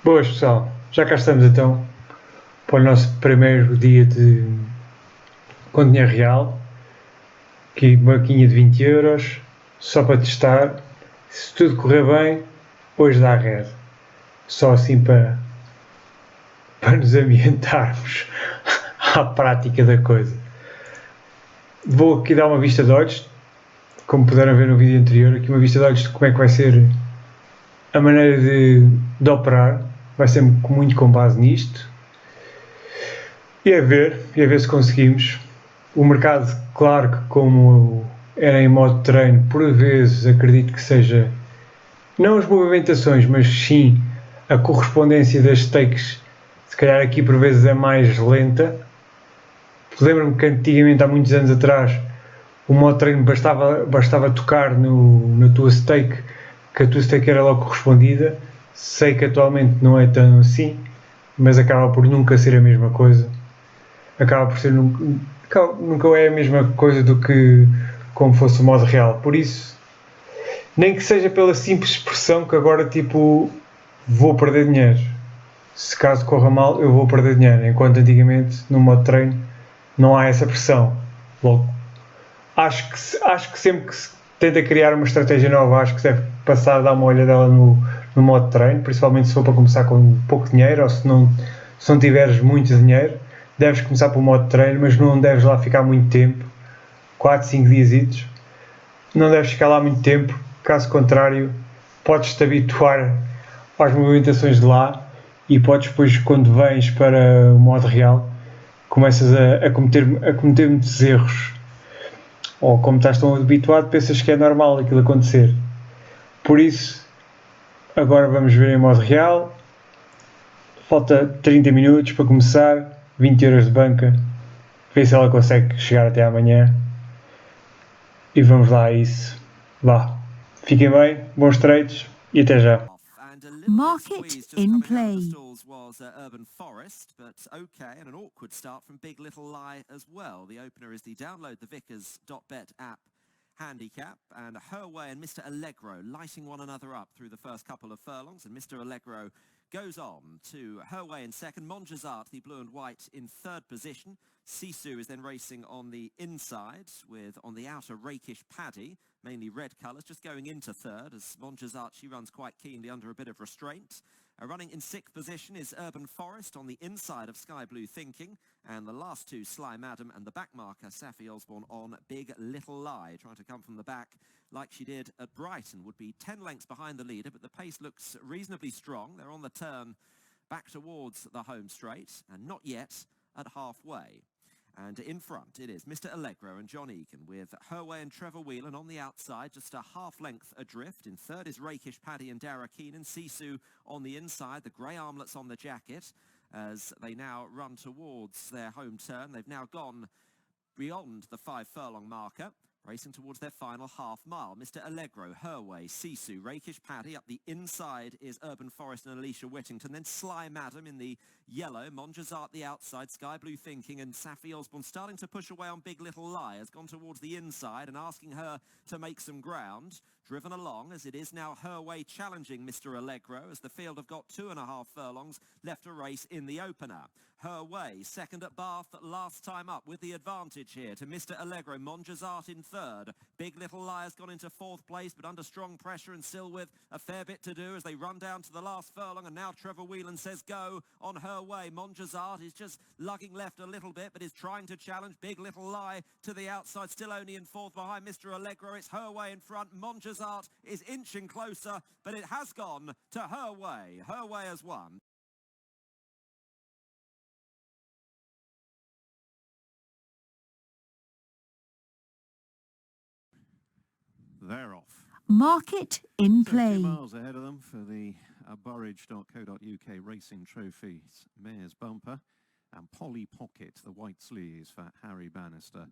Boas pessoal, já cá estamos então para o nosso primeiro dia com dinheiro real, aqui uma maquinha de 20 euros, só para testar. Se tudo correr bem, hoje dá red. Só assim para nos ambientarmos à prática da coisa. Vou aqui dar uma vista de olhos, como puderam ver no vídeo anterior, aqui uma vista de olhos de como é que vai ser a maneira de operar. Vai ser muito com base nisto. E a ver se conseguimos. O mercado, claro que como era em modo de treino, por vezes acredito que seja, não as movimentações, mas sim a correspondência das takes, se calhar aqui por vezes é mais lenta. Lembro-me que antigamente, há muitos anos atrás, o modo de treino bastava tocar na tua stake, que a tua stake era logo correspondida. Sei que atualmente não é tão assim, mas acaba por nunca ser a mesma coisa. Acaba por ser nunca é a mesma coisa do que como fosse o modo real. Por isso, nem que seja pela simples expressão que agora tipo vou perder dinheiro. Se caso corra mal, eu vou perder dinheiro. Enquanto antigamente, no modo treino, não há essa pressão. Logo, acho que sempre que se tenta criar uma estratégia nova, acho que se deve passar a dar uma olhadela no modo treino, principalmente se for para começar com pouco dinheiro ou se não tiveres muito dinheiro, deves começar pelo modo treino, mas não deves lá ficar muito tempo, 4 5 dias. Não deves ficar lá muito tempo, caso contrário, podes-te habituar às movimentações de lá e podes depois, quando vens para o modo real, começas a cometer muitos erros. Ou como estás tão habituado, pensas que é normal aquilo acontecer. Por isso, agora vamos ver em modo real. Falta 30 minutos para começar, 20 euros de banca. Vê se ela consegue chegar até amanhã. E vamos lá a isso. Vá. Fiquem bem, bons trades e até já. Market in play. Was Urban Forest, but okay, and an awkward start from Big Little Lie as well. The opener is the download the Vickers.bet app handicap, and Herway and Mr. Allegro lighting one another up through the first couple of furlongs, and Mr. Allegro goes on to Herway in second, Monjazart, the blue and white, in third position. Sisu is then racing on the inside with, on the outer, Rakish Paddy, mainly red colours, just going into third as Monjazart, she runs quite keenly under a bit of restraint. Running in sixth position is Urban Forest on the inside of Sky Blue Thinking, and the last two, Sly Madam and the back marker, Safi Osborne on Big Little Lie, trying to come from the back like she did at Brighton. Would be 10 lengths behind the leader, but the pace looks reasonably strong. They're on the turn back towards the home straight, and not yet at halfway. And in front, it is Mr. Allegro and John Egan with Herway and Trevor Whelan on the outside, just a half length adrift. In third is Rakish Paddy and Dara Keenan. Sisu on the inside, the grey armlets on the jacket as they now run towards their home turn. They've now gone beyond the 5 furlong marker, racing towards their final half mile. Mr. Allegro, Herway, Sisu, Rakish Paddy. Up the inside is Urban Forest and Alicia Whittington. Then Sly Madam in the yellow. Monjazart the outside. Sky Blue Thinking and Safi Osborne starting to push away on Big Little Lie. Has gone towards the inside and asking her to make some ground. Driven along as it is now Herway challenging Mr. Allegro as the field have got 2.5 furlongs left to race in the opener. Herway, second at Bath last time up with the advantage here to Mr. Allegro. Monjazart in third. Big Little Lie has gone into fourth place, but under strong pressure and still with a fair bit to do as they run down to the last furlong. And now Trevor Whelan says go on Herway. Monjazart is just lugging left a little bit, but is trying to challenge Big Little Lie to the outside. Still only in fourth behind Mr. Allegro. It's Herway in front. Monjazart is inching closer, but it has gone to Herway. Herway has won. They're off. Market in So play. 2 miles ahead of them for the burridge.co.uk Racing Trophies Mayor's Bumper, and Polly Pocket, the white sleeves for Harry Bannister,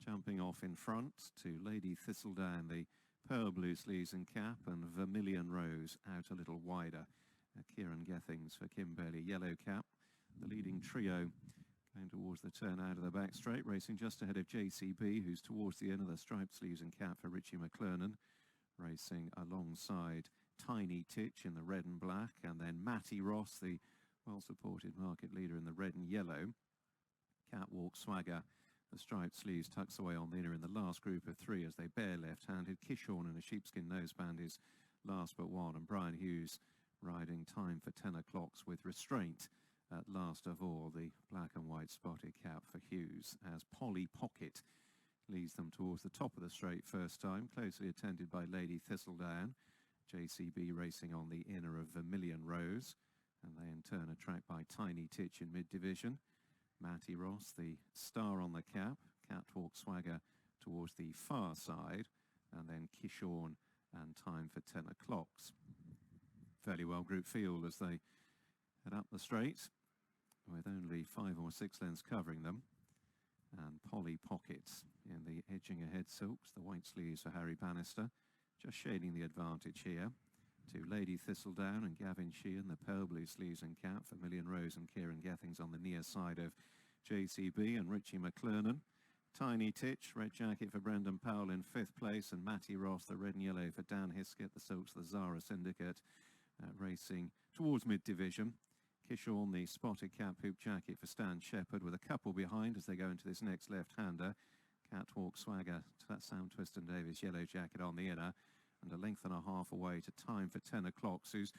jumping off in front to Lady Thistledown, the pearl blue sleeves and cap, and Vermilion Rose out a little wider. Kieran Gethings for Kim Bailey, yellow cap. The leading trio going towards the turn out of the back straight, racing just ahead of JCB, who's towards the end of the striped sleeves and cap for Richie McClernand, racing alongside Tiny Titch in the red and black, and then Matty Ross, the well-supported market leader in the red and yellow. Catwalk Swagger, the striped sleeves, tucks away on the inner in the last group of three as they bear left-handed. Kishorn in a sheepskin noseband is last but one, and Brian Hughes riding Time for 10 O'Clocks with Restraint at last of all, the black and white spotted cap for Hughes, as Polly Pocket leads them towards the top of the straight first time, closely attended by Lady Thistledown. JCB racing on the inner of Vermilion Rose, and they in turn are tracked by Tiny Titch in mid-division. Matty Ross, the star on the cap, Catwalk Swagger towards the far side, and then Kishorn and Time for 10 O'Clocks. Fairly well grouped field as they head up the straight, with only 5 or 6 lengths covering them. And Polly Pockets in the edging ahead silks, the white sleeves for Harry Bannister, just shading the advantage here to Lady Thistledown and Gavin Sheehan, the pale blue sleeves and cap for Million Rose and Kieran Gethings on the near side of JCB and Richie McClernand. Tiny Titch, red jacket for Brendan Powell in 5th place, and Matty Ross, the red and yellow for Dan Hiskett, the silks, the Zara Syndicate, racing towards mid-division. Kishorn, the spotted cap hoop jacket for Stan Shepherd, with a couple behind as they go into this next left-hander. Catwalk Swagger, Sam Twiston Davis, yellow jacket on the inner, and a length and a half away to Time for 10 O'Clocks, who's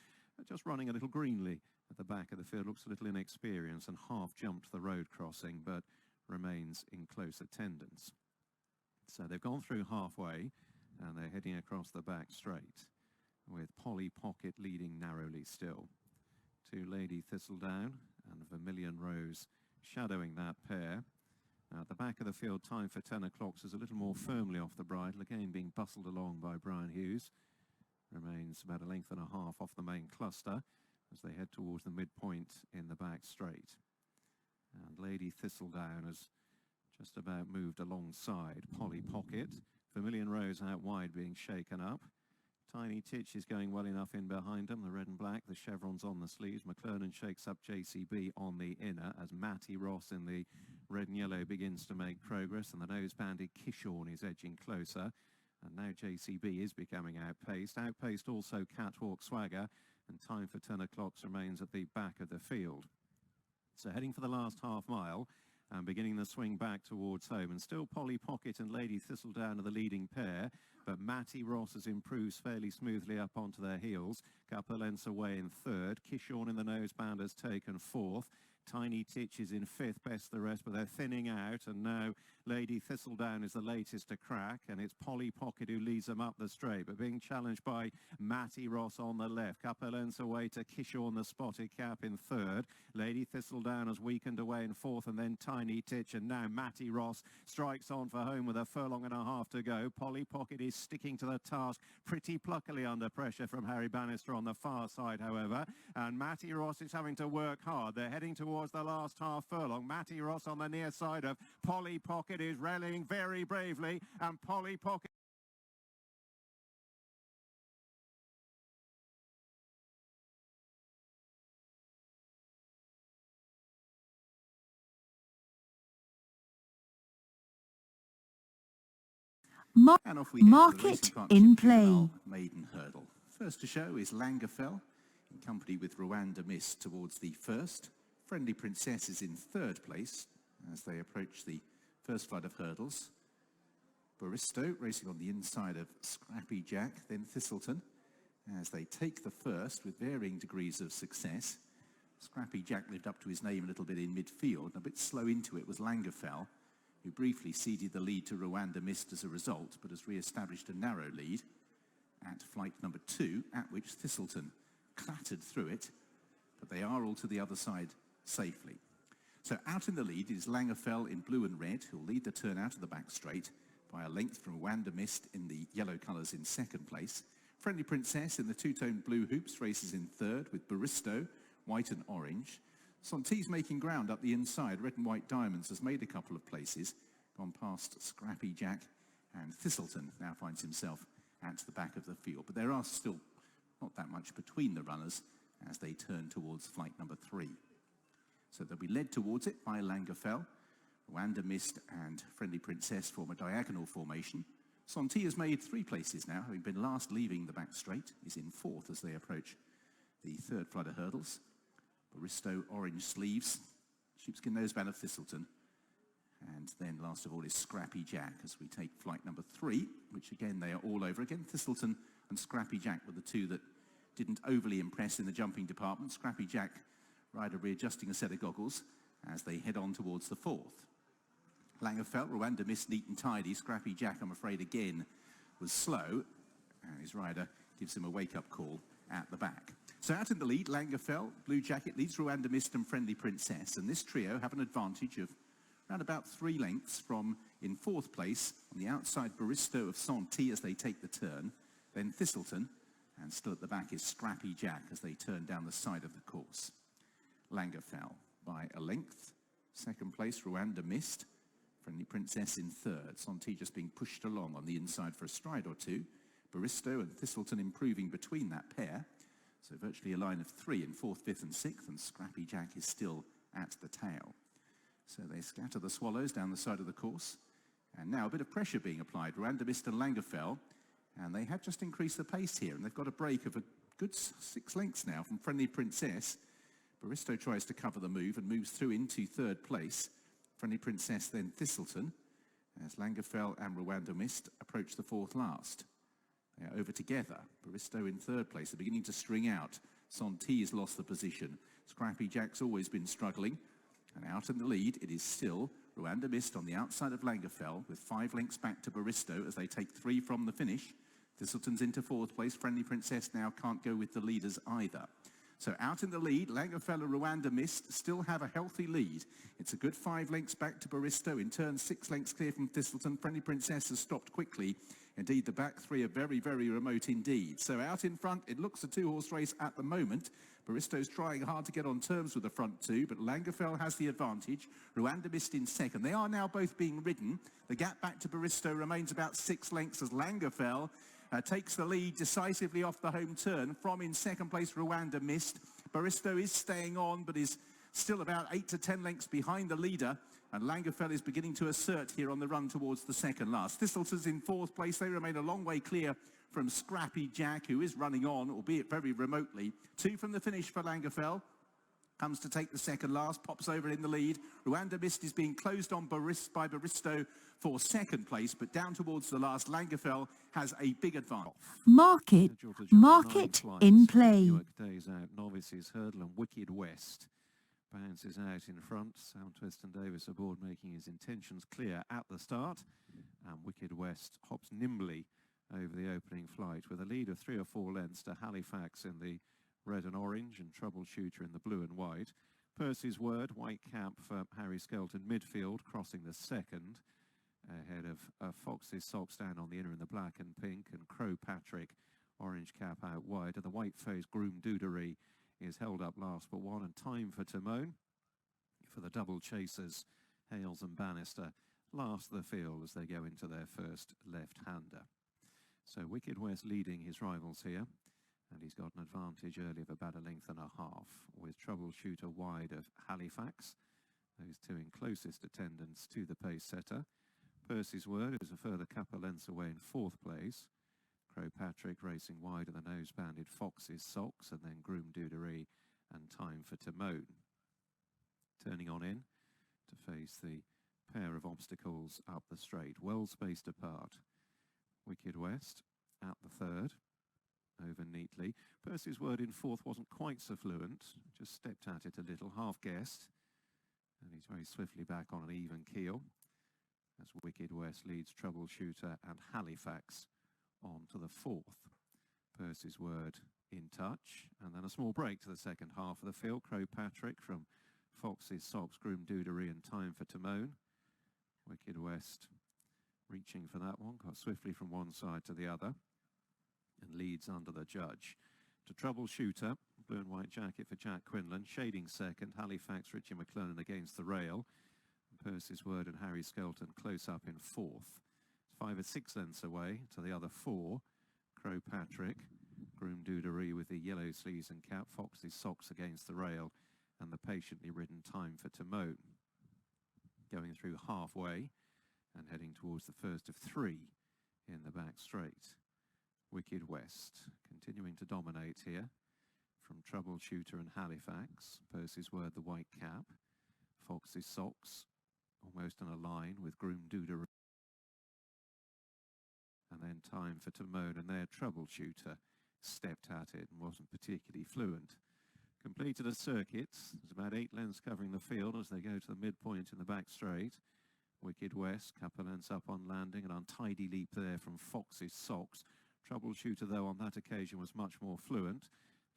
just running a little greenly at the back of the field, looks a little inexperienced and half jumped the road crossing, but remains in close attendance. So they've gone through halfway, and they're heading across the back straight, with Polly Pocket leading narrowly still. To Lady Thistledown and Vermilion Rose shadowing that pair. At the back of the field, Time for 10 O'Clocks is a little more firmly off the bridle, again being bustled along by Brian Hughes. Remains about a length and a half off the main cluster as they head towards the midpoint in the back straight. And Lady Thistledown has just about moved alongside Polly Pocket. Vermilion Rose out wide being shaken up. Tiny Titch is going well enough in behind them, the red and black, the chevrons on the sleeves. McClernand shakes up JCB on the inner as Matty Ross in the red and yellow begins to make progress, and the nose-banded Kishorn is edging closer. And now JCB is becoming outpaced. Outpaced also Catwalk Swagger, and Time for 10 O'Clocks remains at the back of the field. So heading for the last half mile and beginning the swing back towards home. And still Polly Pocket and Lady Thistledown are the leading pair, but Matty Ross has improved fairly smoothly up onto their heels. Couple lengths away in 3rd. Kishorn in the noseband has taken 4th. Tiny Titch is in 5th, best the rest, but they're thinning out, and now Lady Thistledown is the latest to crack, and it's Polly Pocket who leads them up the straight, but being challenged by Matty Ross on the left. Couple lengths away to Kishorn, the spotted cap, in 3rd. Lady Thistledown has weakened away in 4th, and then Tiny Titch, and now Matty Ross strikes on for home with a furlong and a half to go. Polly Pocket is sticking to the task pretty pluckily under pressure from Harry Bannister on the far side, however, and Matty Ross is having to work hard. They're heading towards the last half furlong. Matty Ross on the near side of Polly Pocket is rallying very bravely, and Polly Pocket Market in play. Maiden hurdle. First to show is Langefell, in company with Rwanda Miss towards the first. Friendly Princess is in 3rd place as they approach the first flight of hurdles. Baristo racing on the inside of Scrappy Jack, then Thistleton, as they take the first with varying degrees of success. Scrappy Jack lived up to his name a little bit in midfield, and a bit slow into it was Langefell, who briefly ceded the lead to Rwanda Mist as a result, but has re-established a narrow lead at flight number 2, at which Thistleton clattered through it, but they are all to the other side safely. So out in the lead is Langefell in blue and red, who'll lead the turn out of the back straight by a length from Rwanda Mist in the yellow colours in 2nd place. Friendly Princess in the two-tone blue hoops races in 3rd, with Baristo, white and orange. Sontee's making ground up the inside. Red and White Diamonds has made a couple of places, gone past Scrappy Jack, and Thistleton now finds himself at the back of the field. But there are still not that much between the runners as they turn towards flight number 3. So they'll be led towards it by Langefell. Rwanda Mist and Friendly Princess form a diagonal formation. Sonti has made 3 places now, having been last leaving the back straight, is in 4th as they approach the 3rd flight of hurdles. Baristo, orange sleeves, sheepskin noseband of Thistleton. And then last of all is Scrappy Jack as we take flight number 3, which again they are all over. Again, Thistleton and Scrappy Jack were the 2 that didn't overly impress in the jumping department. Scrappy Jack, rider readjusting a set of goggles as they head on towards the 4th. Langerfeld, Rwanda Miss, neat and tidy. Scrappy Jack, I'm afraid, again was slow. And his rider gives him a wake-up call at the back. So out in the lead, Langerfeld, Blue Jacket leads Rwanda Mist and Friendly Princess. And this trio have an advantage of around about 3 lengths from in 4th place on the outside Baristo of Sonti as they take the turn. Then Thistleton, and still at the back is Scrappy Jack as they turn down the side of the course. Langerfeld by a length. 2nd place, Rwanda Mist. Friendly Princess in 3rd. Sonti just being pushed along on the inside for a stride or 2. Baristo and Thistleton improving between that pair. So virtually a line of 3 in 4th, 5th and 6th, and Scrappy Jack is still at the tail. So they scatter the swallows down the side of the course. And now a bit of pressure being applied. Rwanda Mist and Langerfeld. And they have just increased the pace here. And they've got a break of a good 6 lengths now from Friendly Princess. Baristo tries to cover the move and moves through into 3rd place. Friendly Princess, then Thistleton, as Langerfeld and Rwanda Mist approach the 4th last. They are over together. Baristo in 3rd place. They're beginning to string out. Sonti has lost the position. Scrappy Jack's always been struggling. And out in the lead, it is still Rwanda Mist on the outside of Langerfeld with 5 lengths back to Baristo as they take 3 from the finish. Thistleton's into 4th place. Friendly Princess now can't go with the leaders either. So out in the lead, Langerfeld and Rwanda Mist still have a healthy lead. It's a good 5 lengths back to Baristo. In turn, 6 lengths clear from Thistleton. Friendly Princess has stopped quickly. Indeed, the back 3 are very, very remote indeed. So out in front, it looks a 2-horse race at the moment. Baristo's trying hard to get on terms with the front 2, but Langerfeld has the advantage. Rwanda Mist in 2nd. They are now both being ridden. The gap back to Baristo remains about 6 lengths as Langerfeld takes the lead decisively off the home turn from in 2nd place Rwanda Mist. Baristo is staying on but is still about 8 to 10 lengths behind the leader, and Langerfeld is beginning to assert here on the run towards the 2nd last. Thistleton's in 4th place. They remain a long way clear from Scrappy Jack, who is running on, albeit very remotely. 2 from the finish for Langerfeld. Comes to take the 2nd last, pops over in the lead. Rwanda Mist is being closed on by Baristo for 2nd place, but down towards the last, Langerfeld has a big advantage. Market in play. Newark Days Out, Novices, Hurdle and Wicked West. Bounces out in front. Sam Twiston Davis aboard making his intentions clear at the start. And Wicked West hops nimbly over the opening flight with a lead of 3 or 4 lengths to Halifax in the red and orange and Troubleshooter in the blue and white. Percy's Word, white cap for Harry Skelton midfield, crossing the 2nd. Ahead of Fox's Socks down on the inner in the black and pink, and Crow Patrick, orange cap out wide. And the white face Groom Doodery is held up last but 1, and Time for Timone for the double chasers, Hales and Bannister, last of the field as they go into their first left-hander. So Wicked West leading his rivals here, and he's got an advantage early of about 1.5 lengths, with Troubleshooter wide of Halifax, those 2 in closest attendance to the pace setter. Percy's Word is a further couple of lengths away in 4th place. Crow Patrick racing wide of the nose-banded Fox's Socks, and then Groom Doodery and Time for Timone. Turning on in to face the pair of obstacles up the straight, well spaced apart. Wicked West at the 3rd, over neatly. Percy's Word in 4th wasn't quite so fluent, just stepped at it a little, half-guessed, and he's very swiftly back on an even keel as Wicked West leads Troubleshooter and Halifax on to the 4th. Percy's Word in touch, and then a small break to the 2nd half of the field. Crow Patrick from Fox's Socks, Groom Doodery and Time for Timone. Wicked West reaching for that one, got swiftly from one side to the other, and leads under the judge. To Troubleshooter, blue and white jacket for Jack Quinlan, shading 2nd, Halifax, Richie McLennan against the rail. Percy's Word and Harry Skelton close up in 4th. 5 or 6 lengths away to the other 4. Crow Patrick, Groom Doodery with the yellow sleeves and cap, Fox's Socks against the rail, and the patiently ridden Time for Timone. Going through halfway and heading towards the first of 3 in the back straight. Wicked West continuing to dominate here from Troubleshooter and Halifax. Percy's Word, the white cap. Fox's Socks almost in a line with Groom Dooder. And then Time for Timon, and their Troubleshooter stepped at it and wasn't particularly fluent. Completed a circuit. There's about 8 lengths covering the field as they go to the midpoint in the back straight. Wicked West, couple lengths up on landing, an untidy leap there from Fox's Socks. Troubleshooter, though, on that occasion was much more fluent.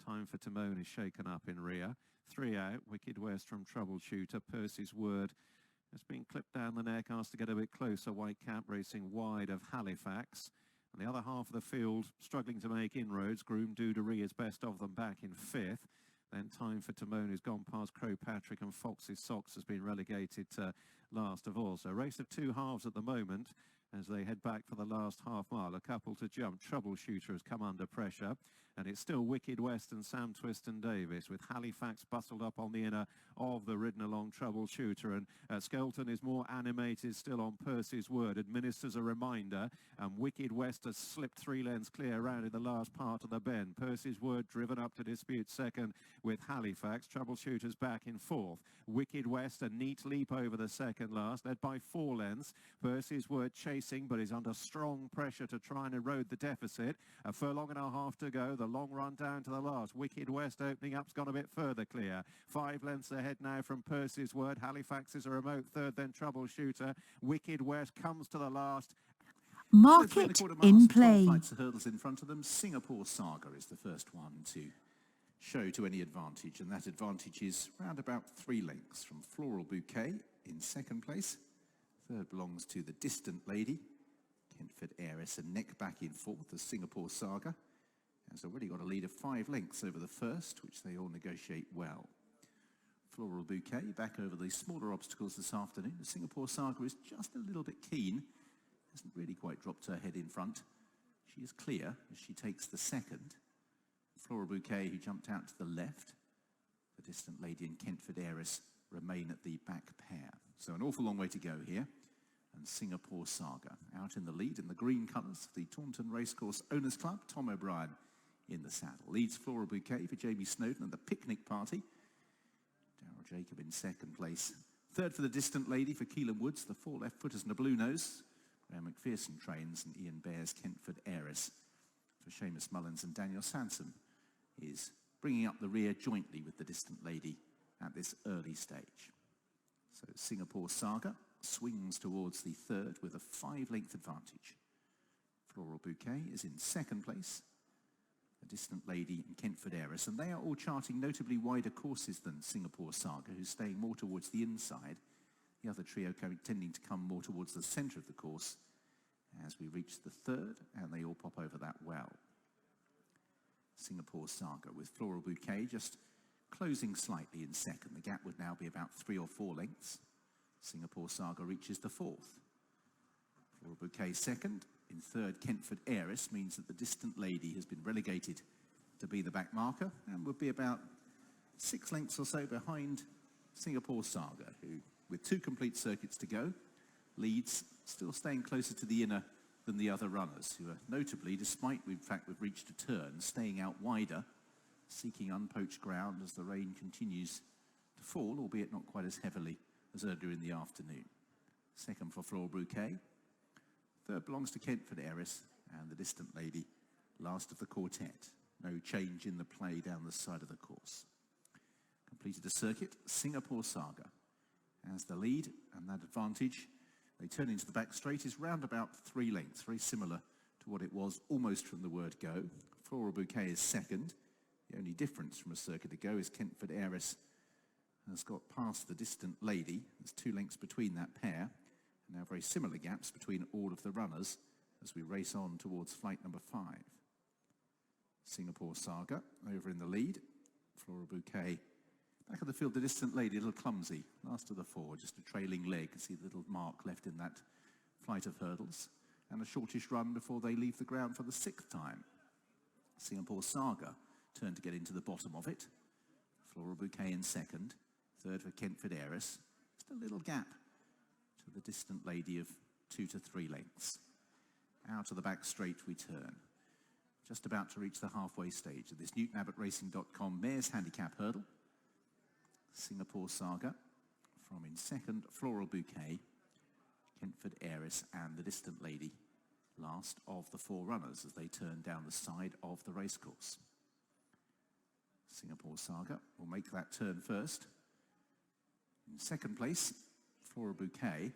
Time for Timon is shaken up in rear. 3 out, Wicked West from Troubleshooter. Percy's Word has been clipped down the neck, asked to get a bit closer. White cap racing wide of Halifax. And the other half of the field struggling to make inroads. Groom Doodery is best of them back in 5th. Then Time for Timon has gone past Crow Patrick, and Fox's Socks has been relegated to last of all. So race of 2 halves at the moment as they head back for the last half mile. A couple to jump. Troubleshooter has come under pressure, and it's still Wicked West and Sam Twiston Davis, with Halifax bustled up on the inner of the ridden along Troubleshooter, and Skelton is more animated still on Percy's Word, administers a reminder, and Wicked West has slipped 3 lengths clear around in the last part of the bend. Percy's Word driven up to dispute second with Halifax. Troubleshooter's back in 4th. Wicked West, a neat leap over the second last, led by 4 lengths. Percy's Word chasing, but is under strong pressure to try and erode the deficit. A furlong and a half to go. The long run down to the last. Wicked West opening up's gone a bit further clear. 5 lengths ahead now from Percy's Word. Halifax is a remote third, then Troubleshooter. Wicked West comes to the last. Market in play. Flights of hurdles in front of them. Singapore Saga is the first one to show to any advantage, and that advantage is round about 3 lengths from Floral Bouquet in 2nd place. 3rd belongs to the Distant Lady. Kentford Heiress and neck back in 4th as Singapore Saga has already got a lead of 5 lengths over the first, which they all negotiate well. Floral Bouquet back over the smaller obstacles this afternoon. The Singapore Saga is just a little bit keen. Hasn't really quite dropped her head in front. She is clear as she takes the 2nd. Floral Bouquet, who jumped out to the left. The Distant Lady and Kentford Heiress remain at the back pair. So an awful long way to go here. And Singapore Saga out in the lead in the green colours of the Taunton Racecourse Owners Club. Tom O'Brien in the saddle. Leads Floral Bouquet for Jamie Snowden and the Picnic Party. Darryl Jacob in 2nd place. 3rd for the Distant Lady for Keelan Woods, the 4 left-footers and a blue nose. Graham McPherson trains, and Ian Bear's Kentford Heiress for Seamus Mullins, and Daniel Sansom is bringing up the rear jointly with the Distant Lady at this early stage. So Singapore Saga swings towards the 3rd with a 5-length advantage. Floral Bouquet is in 2nd place. The Distant Lady and Kentford Heiress, and they are all charting notably wider courses than Singapore Saga, who's staying more towards the inside. The other trio tending to come more towards the centre of the course as we reach the 3rd, and they all pop over that well. Singapore Saga with Floral Bouquet just closing slightly in 2nd. The gap would now be about 3 or 4 lengths. Singapore Saga reaches the 4th. Floral Bouquet 2nd. In 3rd, Kentford Heiress means that the Distant Lady has been relegated to be the back marker and would be about 6 lengths or so behind Singapore Saga, who, with 2 complete circuits to go, leads, still staying closer to the inner than the other runners, who are notably, despite in fact we've reached a turn, staying out wider, seeking unpoached ground as the rain continues to fall, albeit not quite as heavily as earlier in the afternoon. 2nd for Floral Bouquet. 3rd belongs to Kentford Heiress and the Distant Lady, last of the quartet. No change in the play down the side of the course. Completed a circuit. Singapore Saga as the lead, and that advantage, they turn into the back straight, is round about 3 lengths, very similar to what it was almost from the word go. Floral Bouquet is 2nd. The only difference from a circuit ago is Kentford Heiress has got past the Distant Lady. There's 2 lengths between that pair. And now very similar gaps between all of the runners as we race on towards flight number 5. Singapore Saga over in the lead. Floral Bouquet back of the field, the Distant Lady, a little clumsy. Last of the 4, just a trailing leg. You see the little mark left in that flight of hurdles. And a shortish run before they leave the ground for the 6th time. Singapore Saga turn to get into the bottom of it. Floral Bouquet in 2nd. 3rd for Kentford Heiress. Just a little gap to the Distant Lady of 2 to 3 lengths. Out of the back straight we turn. Just about to reach the halfway stage of this NewtonAbbottRacing.com Mares Handicap Hurdle. Singapore Saga from in second, Floral Bouquet, Kentford Heiress and the Distant Lady, last of the four runners as they turn down the side of the racecourse. Singapore Saga will make that turn first. In second place, Floral Bouquet.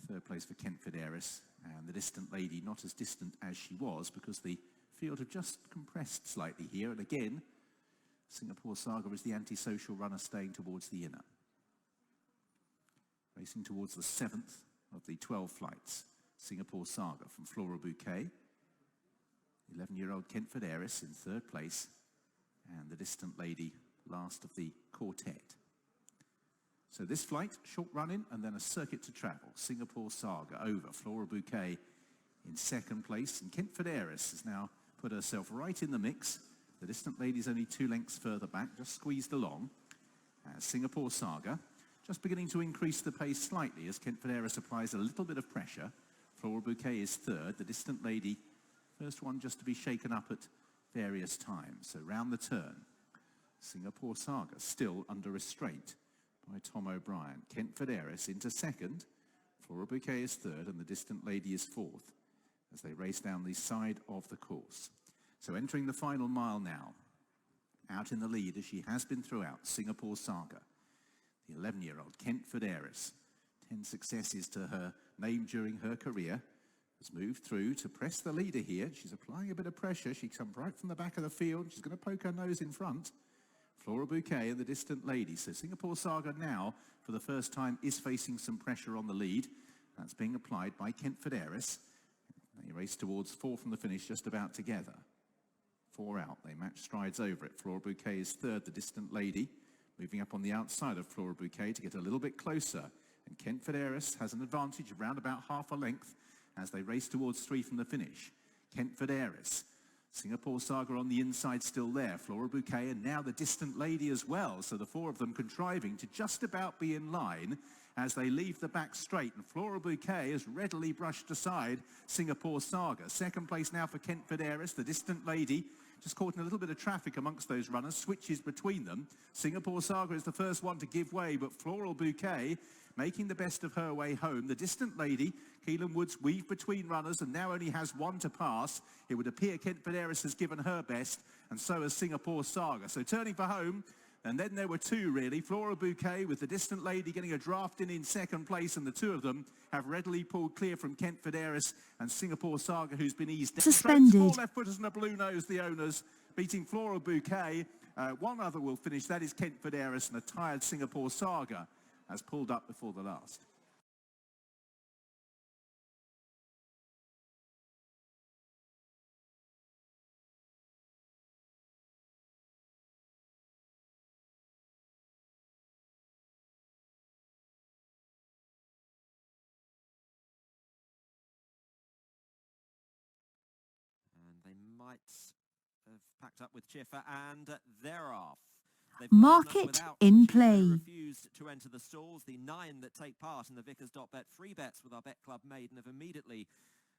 Third place for Kentford Heiress and the Distant Lady, not as distant as she was because the field had just compressed slightly here. And again, Singapore Saga is the antisocial runner staying towards the inner. Racing towards the 7th of the 12 flights. Singapore Saga from Floral Bouquet. 11-year-old Kentford Heiress in third place. And the Distant Lady, last of the quartet. So this flight, short run-in and then a circuit to travel. Singapore Saga over, Floral Bouquet in second place. And Kentford Heiress has now put herself right in the mix. The Distant Lady's only 2 lengths further back, just squeezed along. Singapore Saga just beginning to increase the pace slightly as Kentford Heiress applies a little bit of pressure. Floral Bouquet is third. The Distant Lady, first one just to be shaken up at various times. So round the turn, Singapore Saga still under restraint by Tom O'Brien. Kentford Heiress into second. Floral Bouquet is third and the Distant Lady is fourth as they race down the side of the course. So entering the final mile now, out in the lead as she has been throughout, Singapore Saga. The 11-year-old Kentford Heiress, 10 successes to her name during her career, has moved through to press the leader here. She's applying a bit of pressure. She comes right from the back of the field. She's going to poke her nose in front. Floral Bouquet and the Distant Lady. So Singapore Saga now, for the first time, is facing some pressure on the lead. That's being applied by Kentford Heiress. They race towards 4 from the finish, just about together. 4 out. They match strides over it. Floral Bouquet is third. The Distant Lady moving up on the outside of Floral Bouquet to get a little bit closer. And Kentford Heiress has an advantage of around about half a length as they race towards 3 from the finish. Kentford Heiress. Singapore Saga on the inside still there. Floral Bouquet and now the Distant Lady as well. So the 4 of them contriving to just about be in line as they leave the back straight. And Floral Bouquet has readily brushed aside Singapore Saga. Second place now for Kentford Heiress. The Distant Lady just caught in a little bit of traffic amongst those runners, switches between them. Singapore Saga is the first one to give way, but Floral Bouquet making the best of her way home. The Distant Lady, Keelan Woods weave between runners and now only has 1 to pass. It would appear Kentford Heiress has given her best, and so has Singapore Saga. So turning for home, and then there were 2 really. Floral Bouquet with the Distant Lady getting a draft in second place, and the 2 of them have readily pulled clear from Kentford Heiress and Singapore Saga, who's been eased down. Suspended. 4 left-footers and a blue nose, the owners, beating Floral Bouquet. 1 other will finish, that is Kentford Heiress, and a tired Singapore Saga has pulled up before the last. They might have packed up with Chiffer, and they're off. They've Market in play. Refused to enter the stalls. The 9 that take part in the Vickers.bet free bets with our Bet Club Maiden have immediately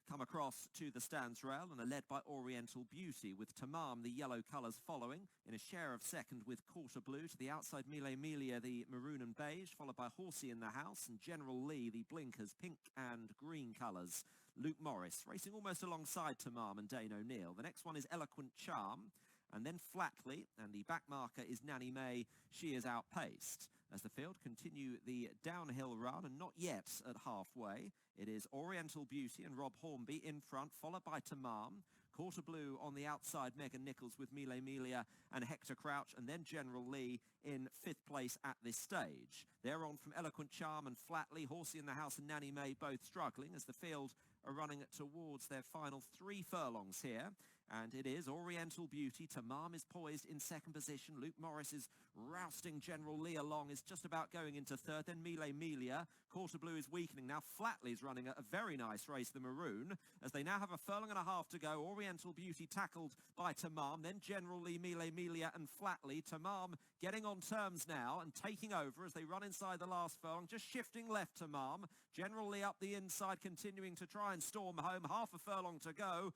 come across to the stands rail and are led by Oriental Beauty, with Tamam, the yellow colours, following in a share of second with Quarter Blue. To the outside, Mille Melia, the maroon and beige, followed by Horsey in the house, and General Lee, the blinkers, pink and green colours. Luke Morris racing almost alongside Tamam and Dane O'Neill. The next one is Eloquent Charm, and then Flatley, and the back marker is Nanny May. She is outpaced. As the field continue the downhill run, and not yet at halfway, it is Oriental Beauty and Rob Hornby in front, followed by Tamam. Quarter Blue on the outside, Megan Nichols with Mille Melia and Hector Crouch, and then General Lee in 5th place at this stage. They're on from Eloquent Charm and Flatley, Horsey in the house and Nanny May both struggling as the field are running towards their final 3 furlongs here. And it is Oriental Beauty. Tamam is poised in second position. Luke Morris is rousting General Lee along, is just about going into third. Then Melia. Quarter Blue is weakening. Now Flatley's running a very nice race, the Maroon, as they now have a furlong and a half to go. Oriental Beauty tackled by Tamam. Then General Lee, Melia and Flatley. Tamam getting on terms now and taking over as they run inside the last furlong. Just shifting left Tamam. General Lee up the inside, continuing to try and storm home. Half a furlong to go.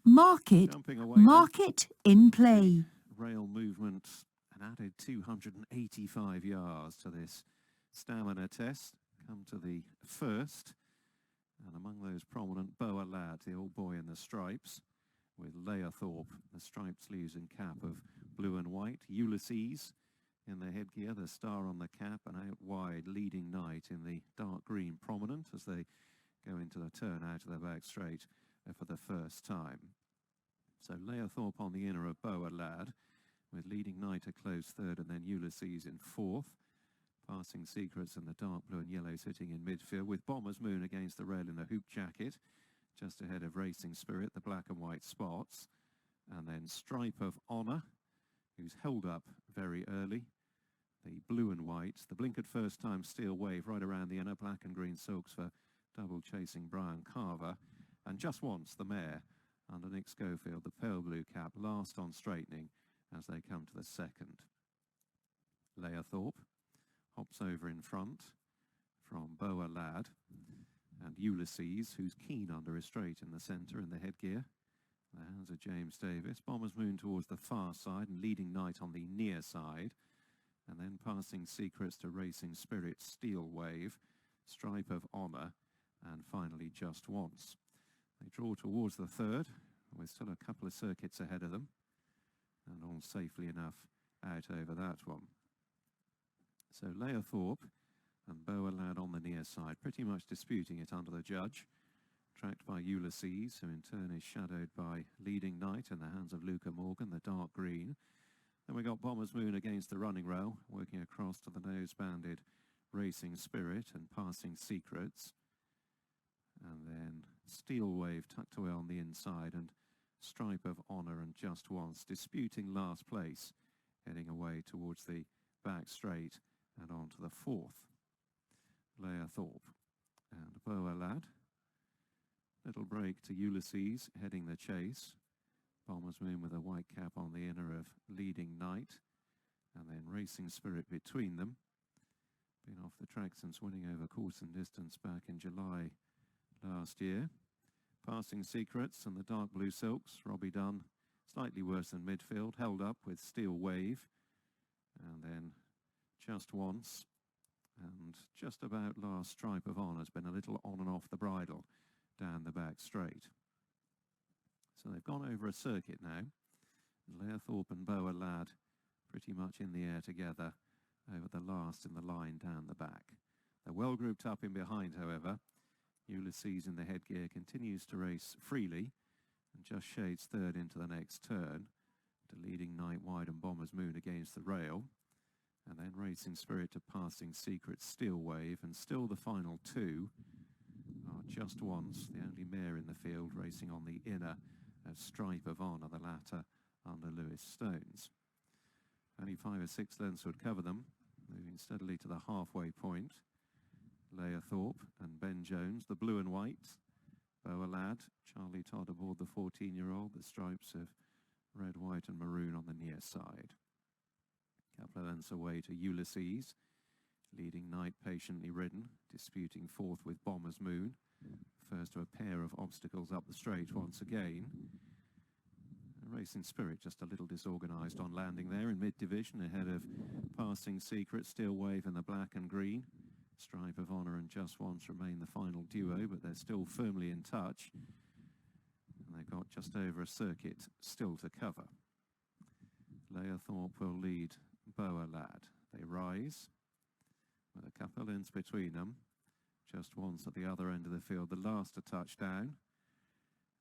Market in play. Rail movement and added 285 yards to this stamina test. Come to the first, and among those prominent, Boa Lad, the old boy in the stripes, with Leah Thorpe, the striped sleeves and cap of blue and white. Ulysses in the headgear, the star on the cap, and out wide Leading Knight in the dark green prominent as they go into the turn out of the back straight for the first time. So Leah Thorpe on the inner of Boa Lad, with Leading Knight a close third, and then Ulysses in fourth. Passing Secrets in the dark blue and yellow sitting in midfield, with Bomber's Moon against the rail in the hoop jacket, just ahead of Racing Spirit, the black and white spots. And then Stripe of Honour, who's held up very early, the blue and white. The blinkered first time Steel Wave right around the inner, black and green silks for double chasing Brian Carver. And Just Once, the mare, under Nick Schofield, the pale blue cap, last on straightening as they come to the second. Leah Thorpe hops over in front from Boa Lad, and Ulysses, who's keen under his straight in the centre in the headgear. The hands of James Davis. Bomber's Moon towards the far side and Leading Knight on the near side. And then Passing Secrets to Racing Spirit, Steel Wave, Stripe of Honour, and finally Just Once. They draw towards the third, with still a couple of circuits ahead of them, and all safely enough out over that one. So Leah Thorpe and Boa Lad on the near side, pretty much disputing it under the judge, tracked by Ulysses, who in turn is shadowed by Leading Knight in the hands of Luca Morgan, the dark green. Then we got Bomber's Moon against the running rail, working across to the nose-banded Racing Spirit and Passing Secrets. And then Steel Wave tucked away on the inside, and Stripe of Honour and Just Once disputing last place, heading away towards the back straight and on to the fourth. Leah Thorpe and Boa Lad. Little break to Ulysses heading the chase. Bomber's Moon with a white cap on the inner of Leading Knight, and then Racing Spirit between them. Been off the track since winning over course and distance back in July last year. Passing Secrets and the dark blue silks. Robbie Dunn slightly worse than midfield, held up with Steel Wave, and then Just Once, and just about last Stripe of Honour has been a little on and off the bridle down the back straight. So they've gone over a circuit now. Leah Thorpe and Boa Lad pretty much in the air together over the last in the line down the back. They're well grouped up in behind, however. Ulysses in the headgear continues to race freely and just shades third into the next turn to Leading Knight wide and Bomber's Moon against the rail. And then Racing Spirit to Passing Secrets, Steel Wave, and still the final two are Just Once, the only mare in the field, racing on the inner of Stripe of Honour, the latter under Lewis Stones. Only 5 or 6 lengths would cover them, moving steadily to the halfway point. Leah Thorpe and Ben Jones, the blue and white. Boa Lad, Charlie Todd aboard the 14-year-old, the stripes of red, white and maroon on the near side. Couple of lengths away to Ulysses, Leading Knight patiently ridden, disputing fourth with Bomber's Moon. First of a pair of obstacles up the straight once again. Racing Spirit just a little disorganised on landing there in mid-division ahead of Passing Secret, Steel Wave in the black and green. Stripe of Honour and Just Once remain the final duo, but they're still firmly in touch. And they've got just over a circuit still to cover. Leah Thorpe will lead Boa Lad. They rise with a couple of lengths between them. Just Once at the other end of the field, the last to touch down.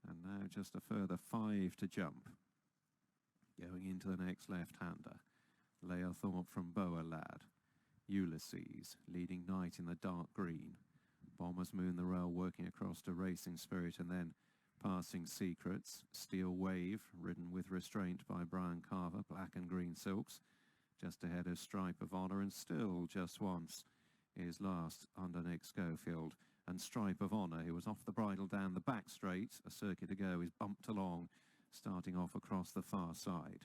And now just a further 5 to jump. Going into the next left-hander. Leah Thorpe from Boa Lad. Ulysses, Leading Knight in the dark green. Bomber's Moon the rail working across to Racing Spirit, and then Passing Secrets, Steel Wave, ridden with restraint by Brian Carver, Black and Green Silks, just ahead of Stripe of Honour, and Still Just Once is last under Nick Schofield. And Stripe of Honour, who was off the bridle down the back straight a circuit ago, is bumped along, starting off across the far side.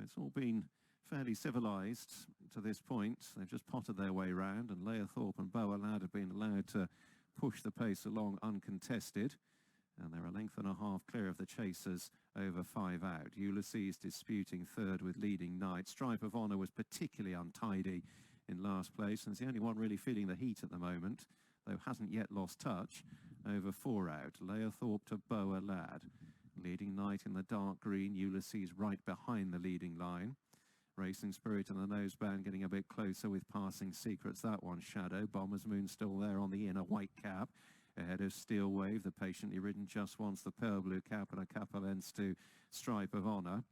It's all been fairly civilised to this point. They've just potted their way round, and Leah Thorpe and Boa Lad have been allowed to push the pace along uncontested. And they're a length and a half clear of the chasers over 5 out. Ulysses disputing third with Leading Knight. Stripe of Honour was particularly untidy in last place, and is the only one really feeling the heat at the moment, though hasn't yet lost touch, over 4 out. Leah Thorpe to Boa Lad. Leading Knight in the dark green, Ulysses right behind the leading line. Racing Spirit and the noseband getting a bit closer with Passing Secrets. That one Shadow. Bomber's Moon still there on the inner white cap. Ahead of Steel Wave, the patiently ridden Just Once, the pearl blue cap, and a couple lengths to Stripe of Honour.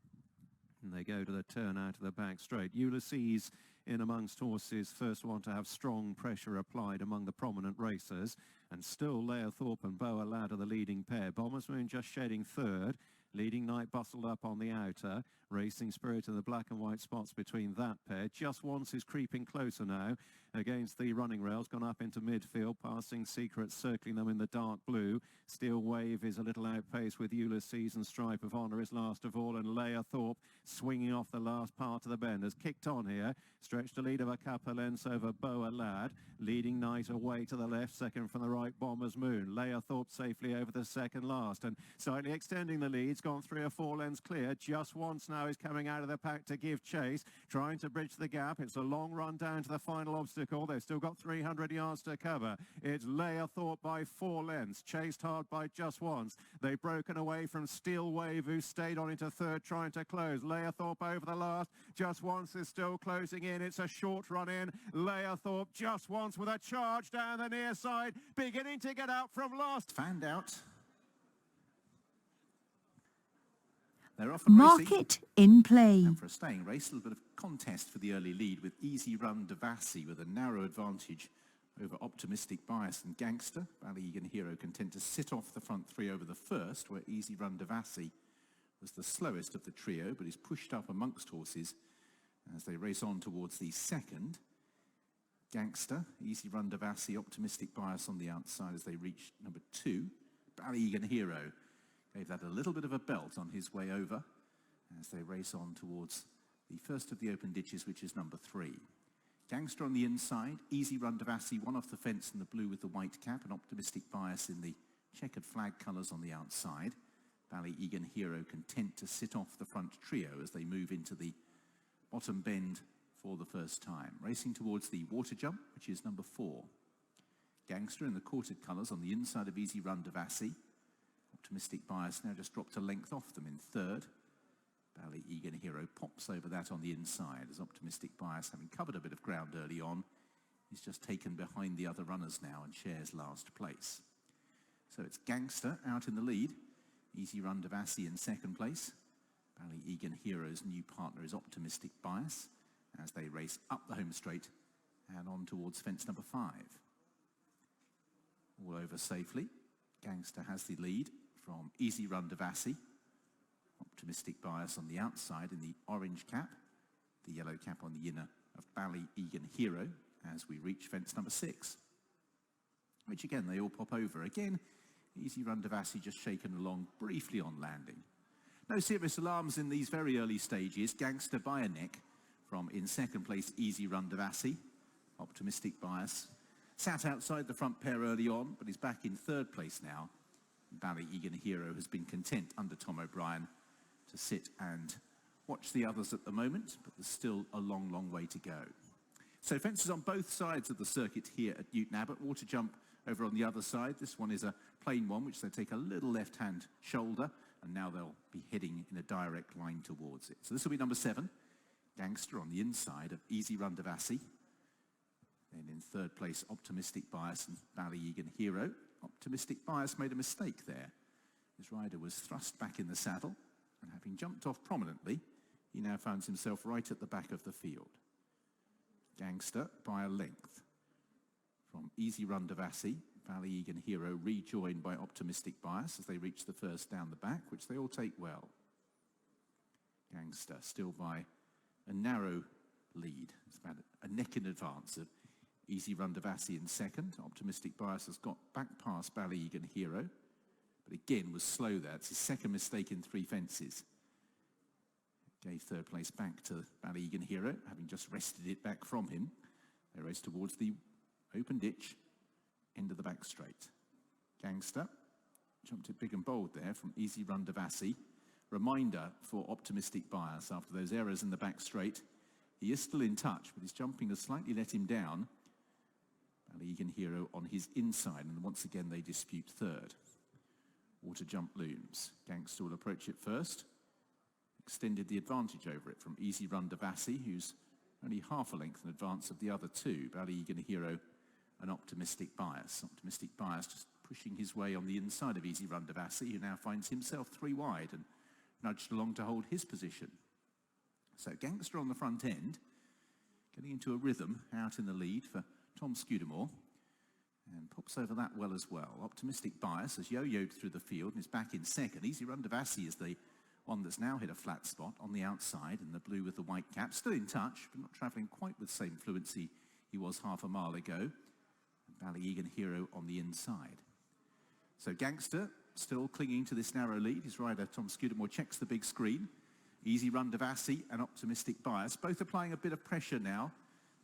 And they go to the turn out of the back straight. Ulysses in amongst horses, first one to have strong pressure applied among the prominent racers. And still Leah Thorpe and Boa Lad are the leading pair. Bomber's Moon just shedding third. Leading Knight bustled up on the outer. Racing Spirit and the black and white spots between that pair. Just Once is creeping closer now against the running rails, gone up into midfield. Passing Secrets circling them in the dark blue. Steel Wave is a little outpaced with Ulysses, and Stripe of Honour is last of all, and Leah Thorpe swinging off the last part of the bend. Has kicked on here, stretched a lead of a couple lengths over Boa Lad. Leading Knight away to the left, second from the right, Bomber's Moon. Leah Thorpe safely over the second last, and slightly extending the lead. It's gone 3 or 4 lengths clear. Just Once now is coming out of the pack to give chase, trying to bridge the gap. It's a long run down to the final obstacle. They've still got 300 yards to cover. It's Leah Thorpe by 4 lengths, chased hard by Just Once. They've broken away from Steel Wave, who stayed on into third, trying to close. Leah Thorpe over the last. Just Once is still closing in. It's a short run in. Leah Thorpe, Just Once with a charge down the near side, beginning to get out from last. Found out. Market in play. And for a staying race, a little bit of contest for the early lead with Easy Run Devassi with a narrow advantage over Optimistic Bias and Gangster. Ballyegan Hero content to sit off the front 3 over the first, where Easy Run Devassi was the slowest of the trio, but is pushed up amongst horses as they race on towards the second. Gangster, Easy Run Devassi, Optimistic Bias on the outside as they reach number 2. Ballyegan Hero gave that a little bit of a belt on his way over as they race on towards the first of the open ditches, which is number 3. Gangster on the inside, Easy Run Devassi, one off the fence in the blue with the white cap, and Optimistic Bias in the checkered flag colours on the outside. Ballyegan Hero content to sit off the front trio as they move into the bottom bend for the first time. Racing towards the water jump, which is number 4. Gangster in the quartered colours on the inside of Easy Run Devassi. Optimistic Bias now just dropped a length off them in third. Ballyegan Hero pops over that on the inside as Optimistic Bias, having covered a bit of ground early on, is just taken behind the other runners now and shares last place. So it's Gangster out in the lead. Easy Run Devassi in second place. Ballyegan Hero's new partner is Optimistic Bias as they race up the home straight and on towards fence number 5. All over safely. Gangster has the lead from Easy Run Devassi. Optimistic Bias on the outside in the orange cap, the yellow cap on the inner of Ballyegan Hero as we reach fence number 6, which again they all pop over. Again, Easy Run Devassi just shaken along briefly on landing. No serious alarms in these very early stages. Gangster by a neck from in second place Easy Run Devassi. Optimistic Bias sat outside the front pair early on, but is back in third place now. Ballyegan Hero has been content under Tom O'Brien to sit and watch the others at the moment, but there's still a long, long way to go. So fences on both sides of the circuit here at Newton Abbot. Water jump over on the other side. This one is a plain one, which they take a little left-hand shoulder, and now they'll be heading in a direct line towards it. So this will be number 7, Gangster on the inside of Easy Run Devassi. Then in third place, Optimistic Bias and Ballyegan Hero. Optimistic Bias made a mistake there. His rider was thrust back in the saddle, and having jumped off prominently, he now finds himself right at the back of the field. Gangster by a length from Easy Run Devassi. Baleegan Hero rejoined by Optimistic Bias as they reach the first down the back, which they all take well. Gangster still by a narrow lead. It's about a neck in advance of Easy Run Devassi in second. Optimistic Bias has got back past Baleegan Hero, but again was slow there. It's his second mistake in 3 fences. Gave third place back to Baleegan Hero, having just wrested it back from him. They race towards the open ditch, end of the back straight. Gangster jumped it big and bold there from Easy Run Devassi. Reminder for Optimistic Bias after those errors in the back straight. He is still in touch, but his jumping has slightly let him down. Baleegan Hero on his inside, and once again they dispute third. Water jump looms. Gangster will approach it first. Extended the advantage over it from Easy Run Devassi, who's only half a length in advance of the other two, Baleegan Hero and Optimistic Bias. Optimistic Bias just pushing his way on the inside of Easy Run Devassi, who now finds himself 3 wide and nudged along to hold his position. So Gangster on the front end, getting into a rhythm out in the lead for Tom Scudamore, and pops over that well as well. Optimistic Bias has yo-yoed through the field and is back in second. Easy Run Devassi is the one that's now hit a flat spot on the outside in the blue with the white cap. Still in touch, but not travelling quite with the same fluency he was half a mile ago. And Baleegan Hero on the inside. So Gangster still clinging to this narrow lead. His rider, Tom Scudamore, checks the big screen. Easy Run Devassi and Optimistic Bias, both applying a bit of pressure now.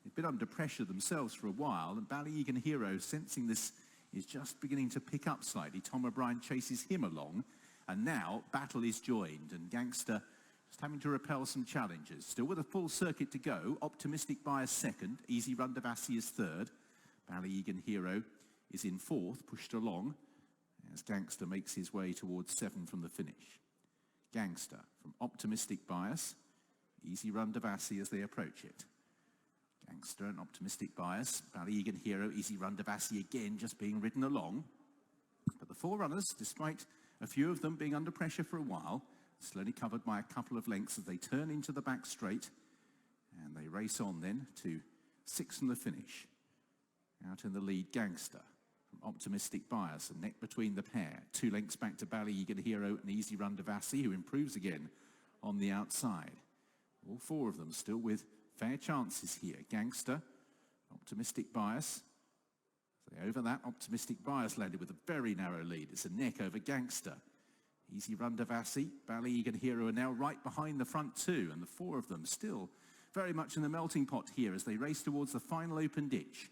They've been under pressure themselves for a while, and Baleegan Hero, sensing this, is just beginning to pick up slightly. Tom O'Brien chases him along, and now battle is joined, and Gangster just having to repel some challenges. Still with a full circuit to go. Optimistic Bias second, Easy Run Devassi is third. Baleegan Hero is in fourth, pushed along, as Gangster makes his way towards 7 from the finish. Gangster from Optimistic Bias, Easy Run Devassi as they approach it. Gangster and Optimistic Bias, Baleegan Hero, Easy Run Devassi again just being ridden along. But the 4 runners, despite a few of them being under pressure for a while, slowly covered by a couple of lengths as they turn into the back straight, and they race on then to 6 from the finish. Out in the lead, Gangster from Optimistic Bias, a neck between the pair. 2 lengths back to Baleegan Hero and Easy Run Devassi, who improves again on the outside. All 4 of them still with fair chances here. Gangster, Optimistic Bias. So over that, Optimistic Bias landed with a very narrow lead. It's a neck over Gangster. Easy Run Devassi, Baleegan Hero are now right behind the front 2, and the 4 of them still very much in the melting pot here as they race towards the final open ditch.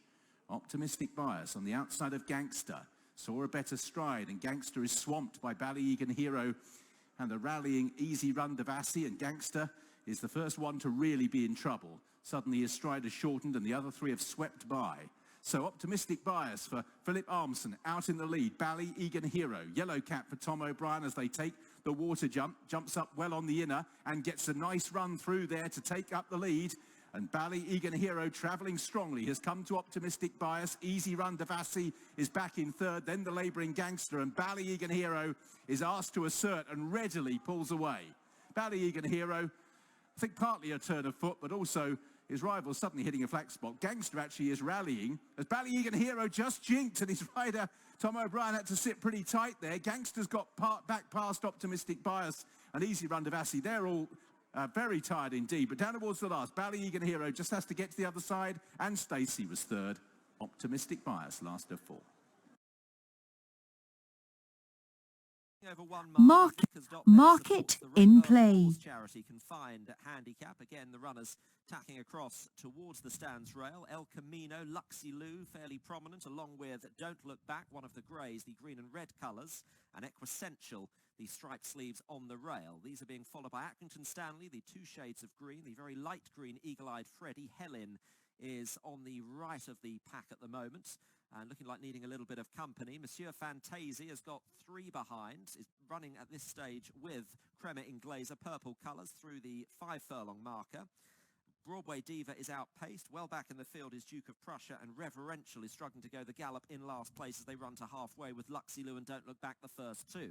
Optimistic Bias on the outside of Gangster saw a better stride, and Gangster is swamped by Baleegan Hero and the rallying Easy Run Devassi, and Gangster is the first one to really be in trouble. Suddenly his stride has shortened and the other 3 have swept by. So Optimistic Bias for Philip Armson out in the lead. Baleegan Hero, yellow cap for Tom O'Brien as they take the water jump. Jumps up well on the inner and gets a nice run through there to take up the lead. And Baleegan Hero, travelling strongly, has come to Optimistic Bias. Easy Run Devassi is back in third, then the labouring Gangster, and Baleegan Hero is asked to assert and readily pulls away. Baleegan Hero, I think partly a turn of foot, but also his rival suddenly hitting a flat spot. Gangster actually is rallying as Baleegan Hero just jinked, and his rider, Tom O'Brien, had to sit pretty tight there. Gangster's got back past Optimistic Bias and Easy Run Devassi. They're all very tired indeed, but down towards the last, Baleegan Hero just has to get to the other side, and Stacey was third. Optimistic Bias last of 4. Market in play. Charity can find handicap. Again, the runners tacking across towards the stands rail. El Camino, Luxy Lou, fairly prominent, along with Don't Look Back, one of the greys, the green and red colours, and Equessential, the striped sleeves on the rail. These are being followed by Accrington Stanley, the 2 shades of green, the very light green eagle-eyed Freddie. Helen is on the right of the pack at the moment, and looking like needing a little bit of company. Monsieur Fantasy has got 3 behind, is running at this stage with Crema Inglaser, purple colours, through the 5 furlong marker. Broadway Diva is outpaced. Well back in the field is Duke of Prussia, and Reverential is struggling to go the gallop in last place as they run to halfway with Luxy Lou and Don't Look Back the first 2.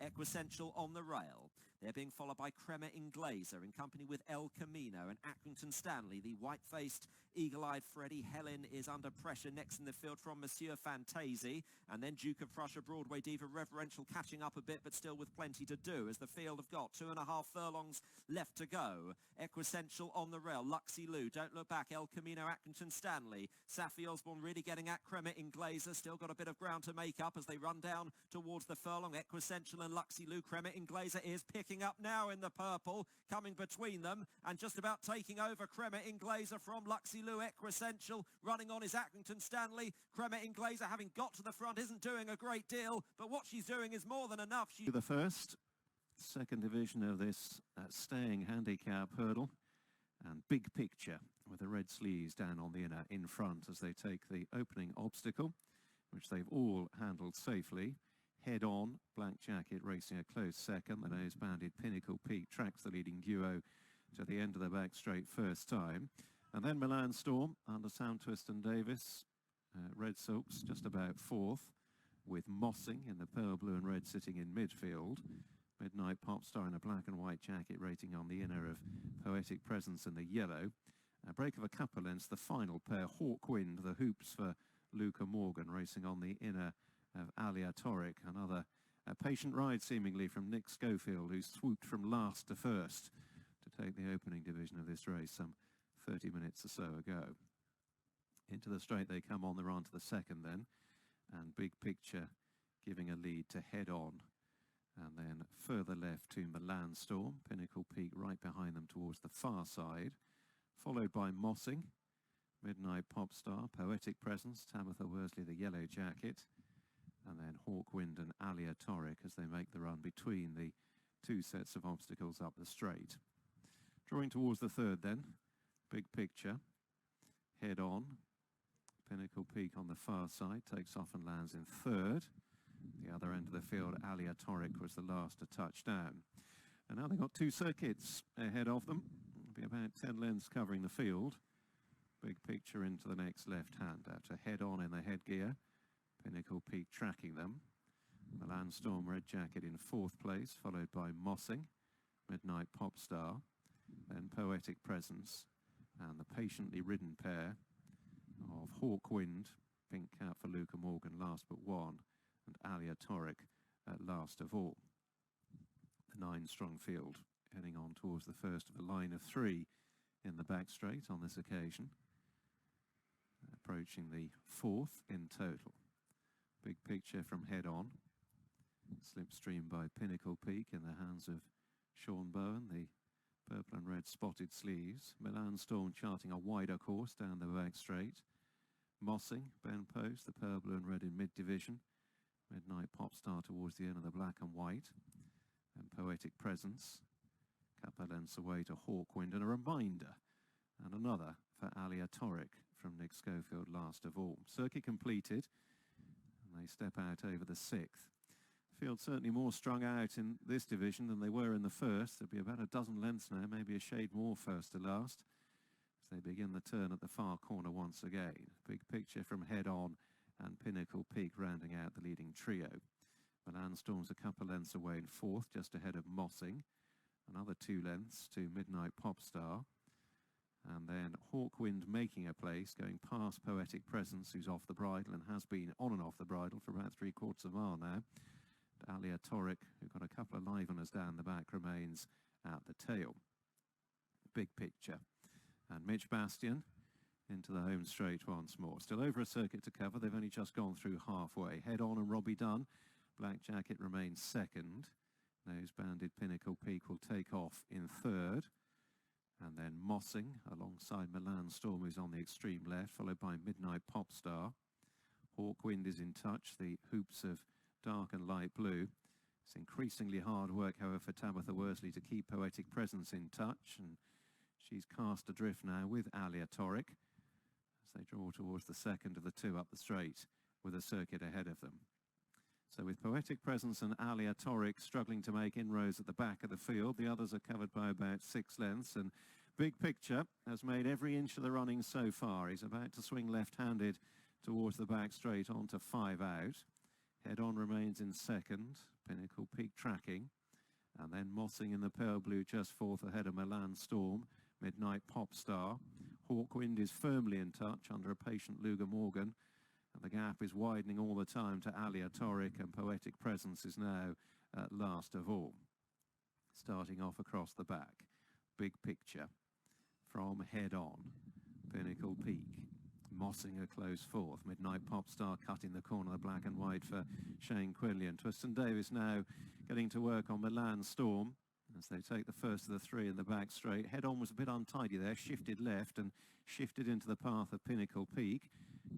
Equessential on the rail. They're being followed by Crema Inglesa in company with El Camino and Accrington Stanley. The white-faced, eagle-eyed Freddie Helen is under pressure next in the field from Monsieur Fantasi. And then Duke of Prussia, Broadway Diva, Reverential catching up a bit, but still with plenty to do as the field have got 2.5 furlongs left to go. Equessential on the rail. Luxy Lou, don't look back. El Camino, Accrington Stanley. Safi Osborne really getting at Crema Inglesa. Still got a bit of ground to make up as they run down towards the furlong. Equessential and Luxy Lou. Crema Inglesa is picking up now in the purple, coming between them and just about taking over Crema Inglesa from Luxy Lou. Equessential running on is Accrington Stanley. Crema Inglesa, having got to the front, isn't doing a great deal, but what she's doing is more than enough. The first, second division of this staying handicap hurdle, and Big Picture with the red sleeves down on the inner in front as they take the opening obstacle, which they've all handled safely. Head On, Black Jacket racing a close second. The nose-banded Pinnacle Peak tracks the leading duo to the end of the back straight first time. And then Milan Storm under Sam Twist and Davis. Red Silks just about fourth, with Mossing in the pearl blue and red sitting in midfield. Midnight Popstar in a black and white jacket rating on the inner of Poetic Presence in the yellow. A break of a couple lengths, the final pair, Hawkwind, the hoops for Luca Morgan racing on the inner of Alia Torek. Another patient ride seemingly from Nick Schofield, who swooped from last to first to take the opening division of this race some 30 minutes or so ago. Into the straight they come on, they're on to the second then, and Big Picture giving a lead to Head On, and then further left to Milan Storm, Pinnacle Peak right behind them towards the far side, followed by Mossing, Midnight Popstar, Poetic Presence, Tabitha Worsley the yellow jacket, and then Hawkwind and Alia Torek as they make the run between the two sets of obstacles up the straight. Drawing towards the third then, Big Picture, Head On, Pinnacle Peak on the far side, takes off and lands in third. The other end of the field, Alia Torek was the last to touch down. And now they've got two circuits ahead of them. It'll be about 10 lengths covering the field. Big Picture into the next left-hander to Head On in the headgear. Pinnacle Peak tracking them. Milan Storm red jacket in fourth place, followed by Mossing, Midnight Popstar, then Poetic Presence, and the patiently ridden pair of Hawkwind, pink cap for Luca Morgan, last but one, and Alia Torek at last of all. The 9-strong field heading on towards the first of a line of 3 in the back straight on this occasion, approaching the 4th in total. Big Picture from Head On, slipstream by Pinnacle Peak in the hands of Sean Bowen, the purple and red spotted sleeves. Milan Storm charting a wider course down the back straight. Mossing, Ben Post, the pearl blue and red in mid-division. Midnight Popstar towards the end of the black and white. And Poetic Presence, couple lengths away to Hawkwind. And a reminder, and another for Alia Torek from Nick Schofield last of all. Circuit completed, and they step out over the 6th. Field certainly more strung out in this division than they were in the first. There'll be about a dozen lengths now, maybe a shade more first to last, as they begin the turn at the far corner once again. Big Picture from Head On and Pinnacle Peak rounding out the leading trio. Milan Storm's a couple lengths away in fourth, just ahead of Mossing. Another 2 lengths to Midnight Popstar. And then Hawkwind making a place, going past Poetic Presence, who's off the bridle and has been on and off the bridle for about 3/4 of a mile now. Alia Torek, who got a couple of liveners down the back, remains at the tail. Big Picture. And Mitch Bastian into the home straight once more. Still over a circuit to cover. They've only just gone through halfway. Head On and Robbie Dunn. Black Jacket remains second. Nose-banded Pinnacle Peak will take off in third. And then Mossing alongside Milan Storm, who's on the extreme left, followed by Midnight Popstar. Hawkwind is in touch. The hoops of dark and light blue. It's increasingly hard work, however, for Tabitha Worsley to keep Poetic Presence in touch, and she's cast adrift now with Alia Torek as they draw towards the second of the 2 up the straight with a circuit ahead of them. So with Poetic Presence and Alia Torek struggling to make inroads at the back of the field, the others are covered by about 6 lengths, and Big Picture has made every inch of the running so far. He's about to swing left-handed towards the back straight onto 5 out. Head On remains in second, Pinnacle Peak tracking, And then Mossing in the pale blue just fourth ahead of Milan Storm. Midnight Pop Star. Hawkwind is firmly in touch under a patient Luger Morgan. And the gap is widening all the time to Alia Toric, and Poetic Presence is now last of all. Starting off across the back. Big Picture from Head On. Pinnacle Peak. Mossing a close fourth. Midnight Pop Star cutting the corner of the black and white for Shane Quillian. Twiston Davis now getting to work on Milan Storm as they take the first of the three in the back straight. Head On was a bit untidy there, shifted left and shifted into the path of Pinnacle Peak.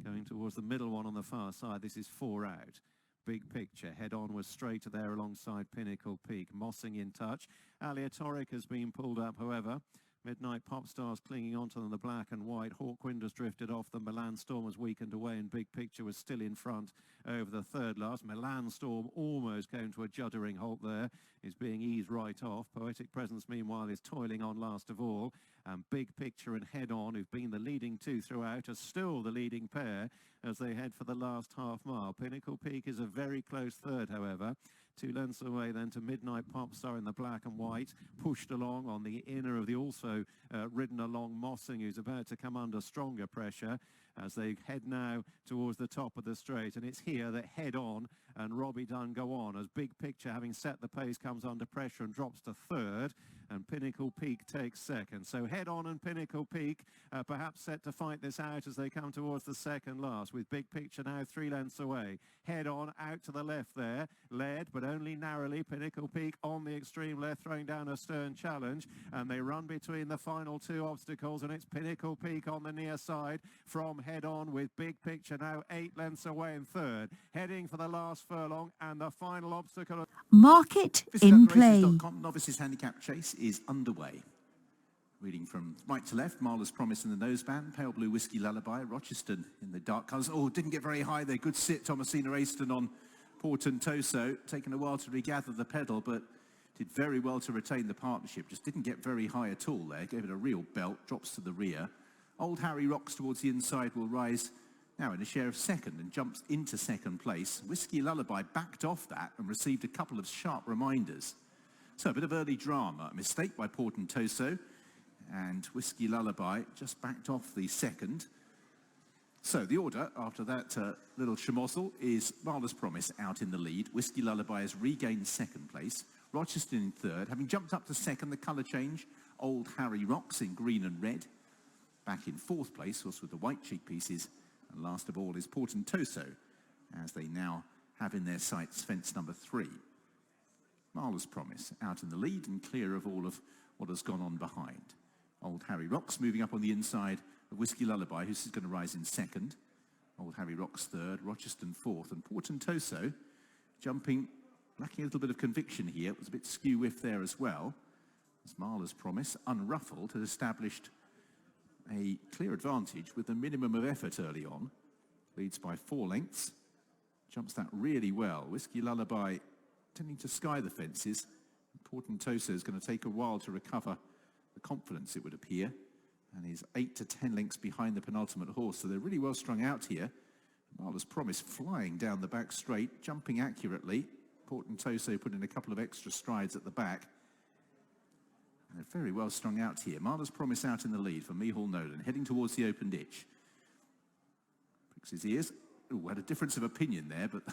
Going towards the middle one on the far side, this is 4 out. Big Picture, Head On was straighter there alongside Pinnacle Peak. Mossing in touch. Alia Toric has been pulled up, however. Midnight Pop Stars clinging onto them, the black and white. Hawkwind has drifted off them. Milan Storm has weakened away, and Big Picture was still in front over the third last. Milan Storm almost came to a juddering halt there. Is being eased right off. Poetic Presence, meanwhile, is toiling on last of all. And Big Picture and Head On, who've been the leading two throughout, are still the leading pair as they head for the last half mile. Pinnacle Peak is a very close third, however. 2 lengths away then to Midnight Pop Star in the black and white, pushed along on the inner of the also ridden along Mossing, who's about to come under stronger pressure as they head now towards the top of the straight. And it's here that Head On and Robbie Dunn go on as Big Picture, having set the pace, comes under pressure and drops to third, and Pinnacle Peak takes second. So Head On and Pinnacle Peak perhaps set to fight this out as they come towards the second last, with Big Picture now 3 lengths away. Head On out to the left there, led but only narrowly. Pinnacle Peak on the extreme left, throwing down a stern challenge, and they run between the final 2 obstacles, and it's Pinnacle Peak on the near side from Head On, with Big Picture now 8 lengths away in third, heading for the last furlong and the final obstacle. Market in play. Novices Handicap Chase is underway. Reading from right to left, Marla's Promise in the noseband, Pale Blue Whiskey Lullaby, Rochester in the dark colours. Oh, didn't get very high there. Good sit, Thomasina Aston on Portentoso. Taken a while to regather the pedal, but did very well to retain the partnership. Just didn't get very high at all there. Gave it a real belt, drops to the rear. Old Harry Rocks towards the inside will rise now in a share of second and jumps into second place. Whiskey Lullaby backed off that and received a couple of sharp reminders. So a bit of early drama. A mistake by Portentoso, and Whiskey Lullaby just backed off the second. So the order after that little schmozzle is Marla's Promise out in the lead. Whiskey Lullaby has regained second place. Rochester in third. Having jumped up to second, the colour change, Old Harry Rocks in green and red. Back in fourth place, was with the white cheek pieces. And last of all is Portentoso, as they now have in their sights fence number 3. Marla's Promise out in the lead and clear of all of what has gone on behind. Old Harry Rocks moving up on the inside of Whiskey Lullaby, who's going to rise in second. Old Harry Rocks third, Rochester fourth, and Portentoso jumping, lacking a little bit of conviction here. It was a bit skew-whiff there as well. As Marla's Promise, unruffled, had established a clear advantage with a minimum of effort early on. Leads by 4 lengths. Jumps that really well. Whiskey Lullaby tending to sky the fences. Portentoso is going to take a while to recover the confidence, it would appear, and is 8 to 10 lengths behind the penultimate horse. So they're really well strung out here. Marla's Promise flying down the back straight, jumping accurately. Portentoso put in a couple of extra strides at the back. And they're very well strung out here. Marla's Promise out in the lead for Mihal Nolan, heading towards the open ditch. Pricks his ears. Ooh, had a difference of opinion there, but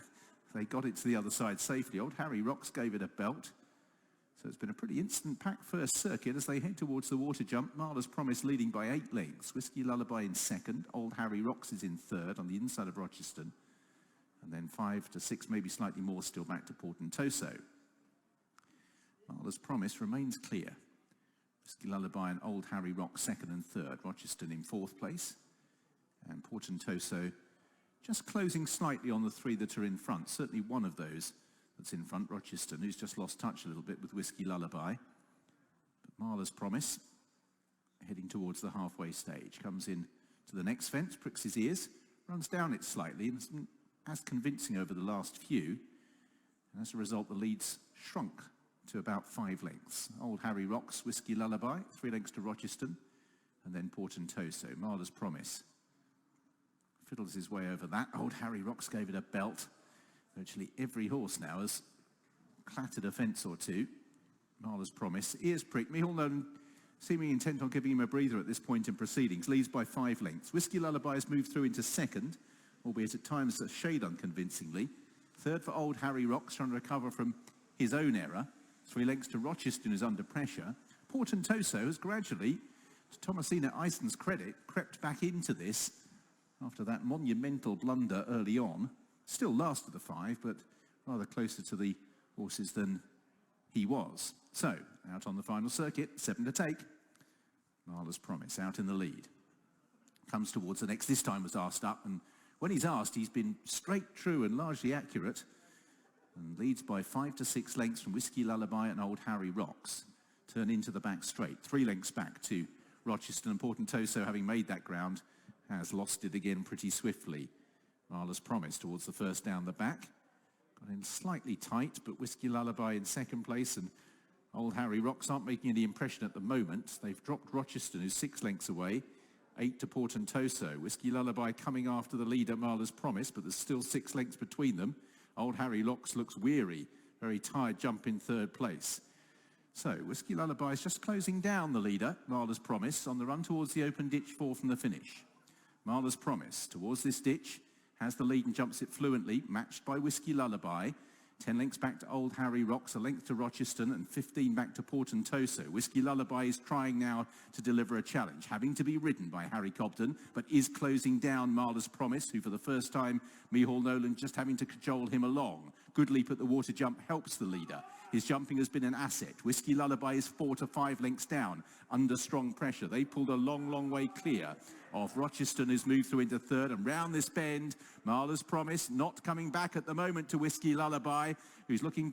they got it to the other side safely. Old Harry Rocks gave it a belt. So it's been a pretty instant pack first circuit as they head towards the water jump. Marla's Promise leading by 8 lengths. Whiskey Lullaby in second. Old Harry Rocks is in third on the inside of Rochester. And then 5 to 6, maybe slightly more, still back to Portentoso. Marla's Promise remains clear. Whiskey Lullaby and Old Harry Rocks second and third. Rochester in fourth place. And Portentoso just closing slightly on the 3 that are in front. Certainly one of those that's in front, Rochester, who's just lost touch a little bit with Whiskey Lullaby. But Marla's Promise, heading towards the halfway stage, comes in to the next fence, pricks his ears, runs down it slightly, and isn't as convincing over the last few. And as a result, the lead's shrunk to about 5 lengths. Old Harry Rocks, Whiskey Lullaby, 3 lengths to Rochester, and then Portentoso. Marla's Promise fiddles his way over that. Old Harry Rocks gave it a belt. Virtually every horse now has clattered a fence or two. Marla's Promise. Ears pricked. Michael Nolan, seeming intent on giving him a breather at this point in proceedings, leads by 5 lengths. Whiskey Lullaby has moved through into second, albeit at times a shade unconvincingly. Third for Old Harry Rocks, trying to recover from his own error. 3 lengths to Rochester, who's under pressure. Portentoso has gradually, to Thomasina Eison's credit, crept back into this after that monumental blunder early on. Still last of the 5, but rather closer to the horses than he was. So, out on the final circuit, 7 to take. Marla's Promise out in the lead. Comes towards the next, this time was asked up, and when he's asked, he's been straight, true, and largely accurate, and leads by 5 to 6 lengths from Whiskey Lullaby and Old Harry Rocks. Turn into the back straight, 3 lengths back to Rochester, and Portentoso, having made that ground, has lost it again pretty swiftly. Marla's Promise towards the first down the back. Got in slightly tight, but Whiskey Lullaby in second place, and Old Harry Rocks aren't making any impression at the moment. They've dropped Rochester, who's 6 lengths away. 8 to Portentoso. Whiskey Lullaby coming after the leader, Marla's Promise, but there's still 6 lengths between them. Old Harry Rocks looks weary, very tired jump in third place. So, Whiskey Lullaby is just closing down the leader, Marla's Promise, on the run towards the open ditch 4 from the finish. Marla's Promise towards this ditch, has the lead and jumps it fluently, matched by Whiskey Lullaby. 10 lengths back to Old Harry Rocks, a length to Rochester, and 15 back to Portentoso. Whiskey Lullaby is trying now to deliver a challenge, having to be ridden by Harry Cobden, but is closing down Marla's Promise, who for the first time, Michael Nolan just having to cajole him along. Good leap at the water jump helps the leader. His jumping has been an asset. Whiskey Lullaby is 4 to 5 lengths down, under strong pressure. They pulled a long, long way clear of Rochester, who's moved through into third, and round this bend, Marla's Promise not coming back at the moment to Whiskey Lullaby, who's looking...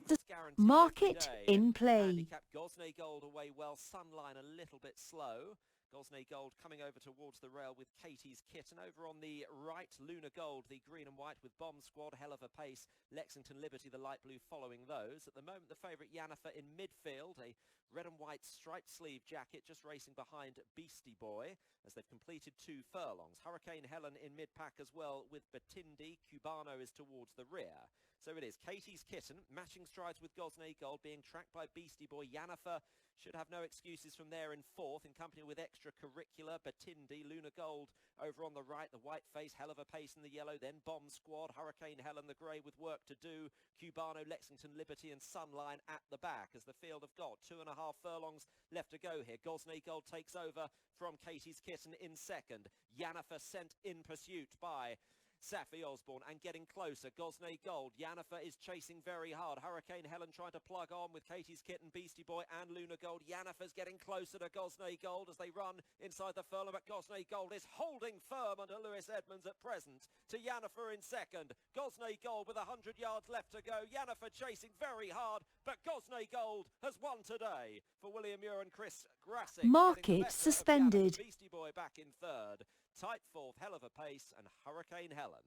Market in play. Gosney Gold away well, Sunline a little bit slow. Gosney Gold coming over towards the rail with Katie's Kitten. Over on the right, Luna Gold, the green and white with Bomb Squad, hell of a pace. Lexington Liberty, the light blue, following those. At the moment, the favourite Yennefer in midfield, a red and white striped sleeve jacket, just racing behind Beastie Boy as they've completed 2 furlongs. Hurricane Helen in mid-pack as well with Batindi. Cubano is towards the rear. So it is Katie's Kitten, matching strides with Gosney Gold, being tracked by Beastie Boy. Yennefer should have no excuses from there in 4th, in company with Extracurricular, Batindi, Luna Gold over on the right, the white face, hell of a pace in the yellow, then Bomb Squad, Hurricane Helen, the grey with work to do, Cubano, Lexington Liberty and Sunline at the back as the field have got 2.5 furlongs left to go here. Gosney Gold takes over from Katie's Kitten in second. Yennefer sent in pursuit by Safi Osborne and getting closer. Gosney Gold. Yennefer is chasing very hard. Hurricane Helen trying to plug on with Katie's Kitten, Beastie Boy and Luna Gold. Yennefer's getting closer to Gosney Gold as they run inside the furlong, but Gosney Gold is holding firm under Lewis Edmonds at present to Yennefer in second. Gosney Gold with 100 yards left to go. Yennefer chasing very hard, but Gosney Gold has won today for William Muir and Chris Grassick. Market suspended. Beastie Boy back in third. Tight 4th, hell of a pace, and Hurricane Helen.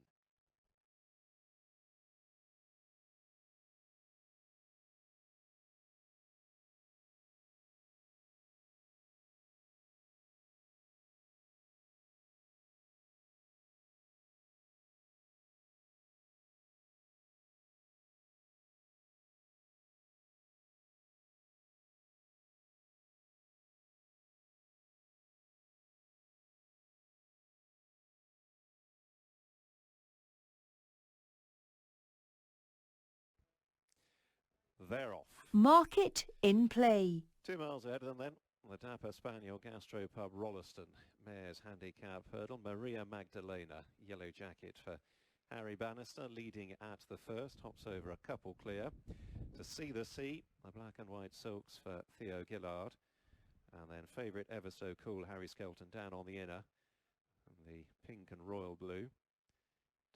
They're off. Market in play. 2 miles ahead and then the dapper Spaniel Gastropub Rolleston. Mare's handicap hurdle. Maria Magdalena, yellow jacket for Harry Bannister, leading at the first. Hops over a couple clear. To See the Sea, the black and white silks for Theo Gillard. And then favourite Ever So Cool, Harry Skelton down on the inner. And the pink and royal blue.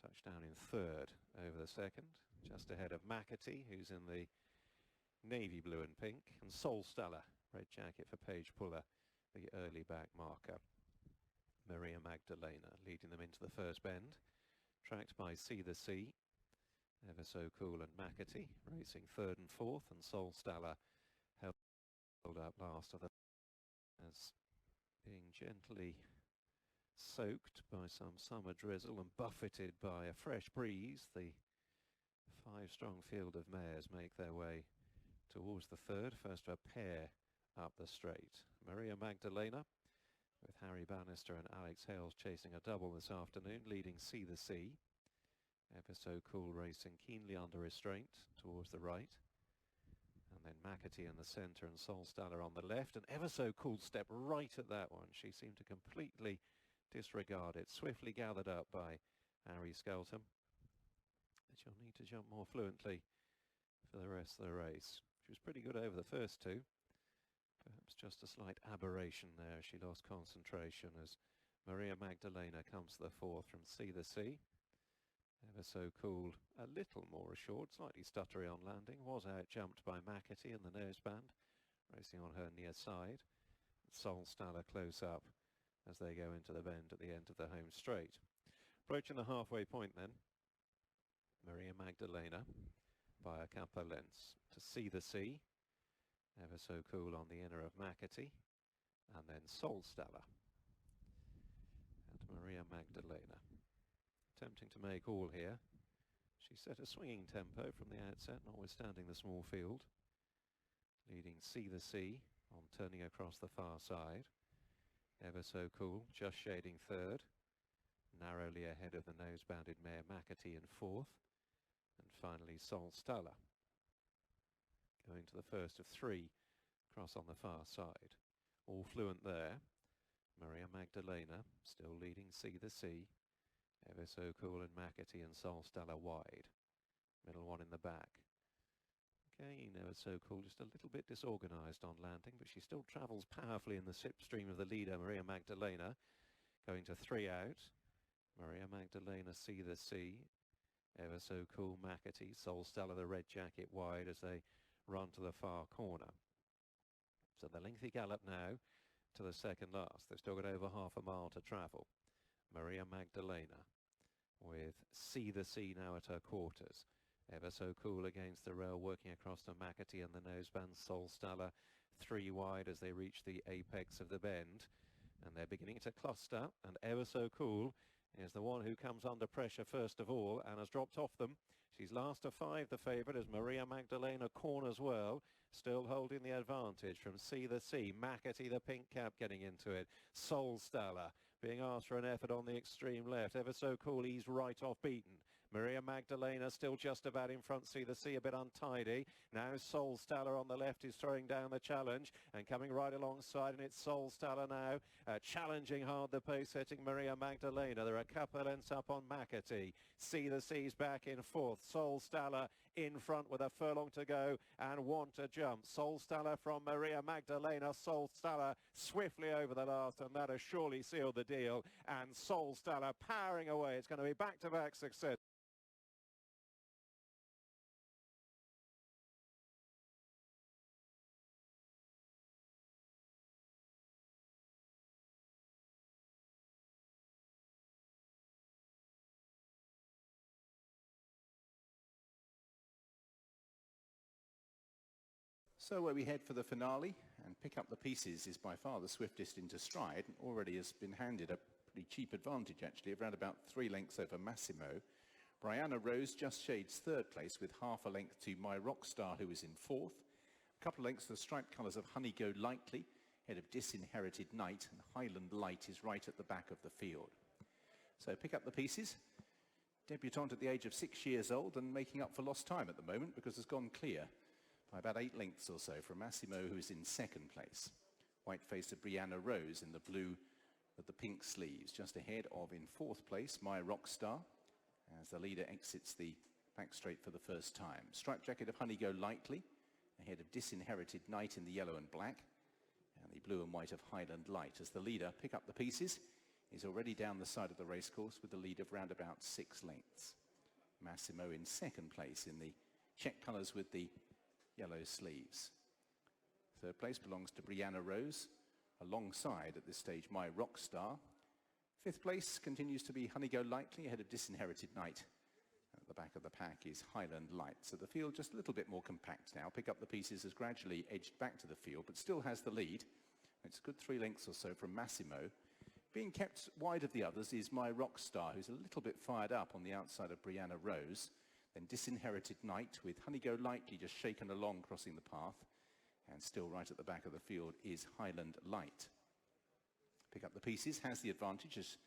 Touchdown in third over the second. Just ahead of McAtee, who's in the navy blue and pink, and Sol Stella, red jacket for Paige Puller, the early back marker. Maria Magdalena leading them into the first bend, tracked by See the Sea, Ever So Cool and McAtee racing third and fourth, and Sol Stella held up last of the as being gently soaked by some summer drizzle and buffeted by a fresh breeze. The 5 strong field of mares make their way towards the third, first of a pair up the straight. Maria Magdalena, with Harry Bannister and Alex Hales chasing a double this afternoon, leading See the Sea. Ever So Cool racing keenly under restraint towards the right. And then McAtee in the centre and Solstaller on the left. And Ever So Cool step right at that one. She seemed to completely disregard it. Swiftly gathered up by Harry Skelton. But she'll need to jump more fluently for the rest of the race. She was pretty good over the first two. Perhaps just a slight aberration there. She lost concentration as Maria Magdalena comes to the fourth from See the Sea. Ever So Cool a little more assured, slightly stuttery on landing, was out-jumped by McAtee in the noseband, racing on her near side. Solstaller close up as they go into the bend at the end of the home straight. Approaching the halfway point then, Maria Magdalena by a couple of lengths to See the Sea. Ever So Cool on the inner of McAtee, and then Solstaller and Maria Magdalena. Attempting to make all here. She set a swinging tempo from the outset, notwithstanding the small field. Leading See the Sea on turning across the far side. Ever So Cool just shading third, narrowly ahead of the nose-bounded mare McAtee in fourth, and finally Solstaller going to the first of three across on the far side. All fluent there. Maria Magdalena still leading See the Sea. Ever So Cool and McAtee and Solstaller wide. Middle one in the back. Again, Ever So Cool just a little bit disorganised on landing, but she still travels powerfully in the slipstream of the leader, Maria Magdalena. Going to three out. Maria Magdalena See the Sea. Ever So Cool, McAtee, Solstaller the red jacket wide as they run to the far corner. So the lengthy gallop now to the second last. They've still got over half a mile to travel. Maria Magdalena with See the Sea now at her quarters. Ever So Cool against the rail, working across to McAtee and the noseband. Solstaller three wide as they reach the apex of the bend. And they're beginning to cluster, and Ever So Cool is the one who comes under pressure first of all and has dropped off them. She's last of five, the favourite, as Maria Magdalena corners well, still holding the advantage from See the Sea. McAtee, the pink cap, getting into it. Solstaller being asked for an effort on the extreme left. Ever So Cool, he's right off beaten. Maria Magdalena still just about in front. See the Sea a bit untidy. Now Solstaller on the left is throwing down the challenge and coming right alongside, and it's Solstaller now challenging hard the pace, setting Maria Magdalena. There are a couple of lengths up on McAtee. See the Sea's back in fourth. Solstaller in front with a furlong to go and want to jump. Solstaller from Maria Magdalena. Solstaller swiftly over the last, and that has surely sealed the deal. And Solstaller powering away. It's going to be back-to-back success. So where we head for the finale and pick up the pieces is by far the swiftest into stride, and already has been handed a pretty cheap advantage actually, of around about 3 lengths over Massimo. Brianna Rose just shades third place with half a length to My Rockstar, who is in fourth. A couple of lengths to the striped colours of Honey Go Lightly, head of Disinherited Knight, and Highland Light is right at the back of the field. So pick up the pieces. Debutante at the age of 6 years old and making up for lost time at the moment because has gone clear by about 8 lengths or so from Massimo, who is in second place. White-faced of Brianna Rose in the blue with the pink sleeves, just ahead of, in fourth place, My Rockstar, as the leader exits the back straight for the first time. Striped jacket of Honey Go Lightly, ahead of Disinherited Knight in the yellow and black, and the blue and white of Highland Light. As the leader, pick up the pieces, is already down the side of the racecourse with the lead of round about 6 lengths. Massimo in second place in the check colours with the yellow sleeves. Third place belongs to Brianna Rose, alongside at this stage My Rockstar. Fifth place continues to be Honey Go Lightly, ahead of Disinherited Knight. At the back of the pack is Highland Light. So the field just a little bit more compact now. Pick up the pieces has gradually edged back to the field, but still has the lead. It's a good 3 lengths or so from Massimo. Being kept wide of the others is My Rockstar, who's a little bit fired up on the outside of Brianna Rose. then Disinherited Knight with Honey Go Lightly just shaken along crossing the path. And still right at the back of the field is Highland Light. Pick Up the Pieces has the advantage as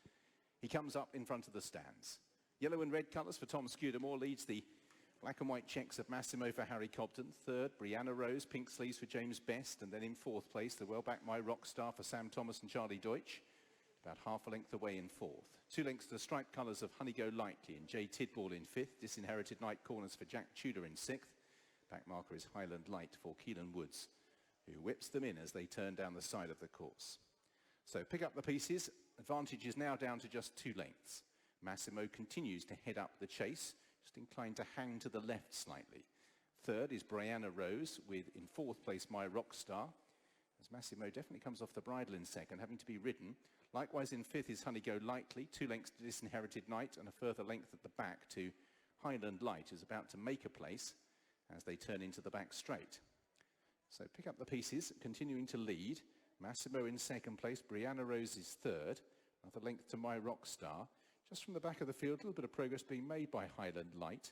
he comes up in front of the stands. Yellow and red colours for Tom Scudamore leads the black and white checks of Massimo for Harry Cobden. Third, Brianna Rose, pink sleeves for James Best. And then in fourth place, the well-backed My Rockstar for Sam Thomas and Charlie Deutsch. About half a length away in fourth. 2 lengths to the striped colours of Honey Go Lightly and Jay Tidball in fifth. Disinherited Night Corners for Jack Tudor in sixth. Back marker is Highland Light for Keelan Woods, who whips them in as they turn down the side of the course. So Pick Up the Pieces. Advantage is now down to just 2 lengths. Massimo continues to head up the chase, just inclined to hang to the left slightly. Third is Brianna Rose with, in fourth place, My Rockstar, as Massimo definitely comes off the bridle in second, having to be ridden. Likewise in fifth is Honey Go Lightly, 2 lengths to Disinherited Night and a further length at the back to Highland Light, who's about to make a place as they turn into the back straight. So Pick Up the Pieces continuing to lead. Massimo in second place, Brianna Rose is third, another length to My Rockstar. Just from the back of the field, a little bit of progress being made by Highland Light.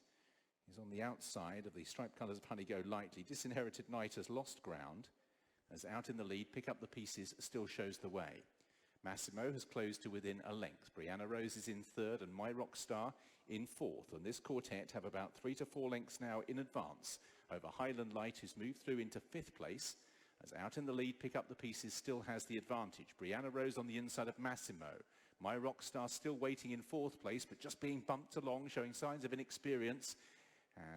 He's on the outside of the striped colours of Honey Go Lightly. Disinherited Night has lost ground, as out in the lead, Pick Up the Pieces still shows the way. Massimo has closed to within a length. Brianna Rose is in third and My Rockstar in fourth. And this quartet have about 3 to 4 lengths now in advance over Highland Light, who's moved through into fifth place. As out in the lead, Pick Up the Pieces still has the advantage. Brianna Rose on the inside of Massimo. My Rockstar still waiting in fourth place, but just being bumped along, showing signs of inexperience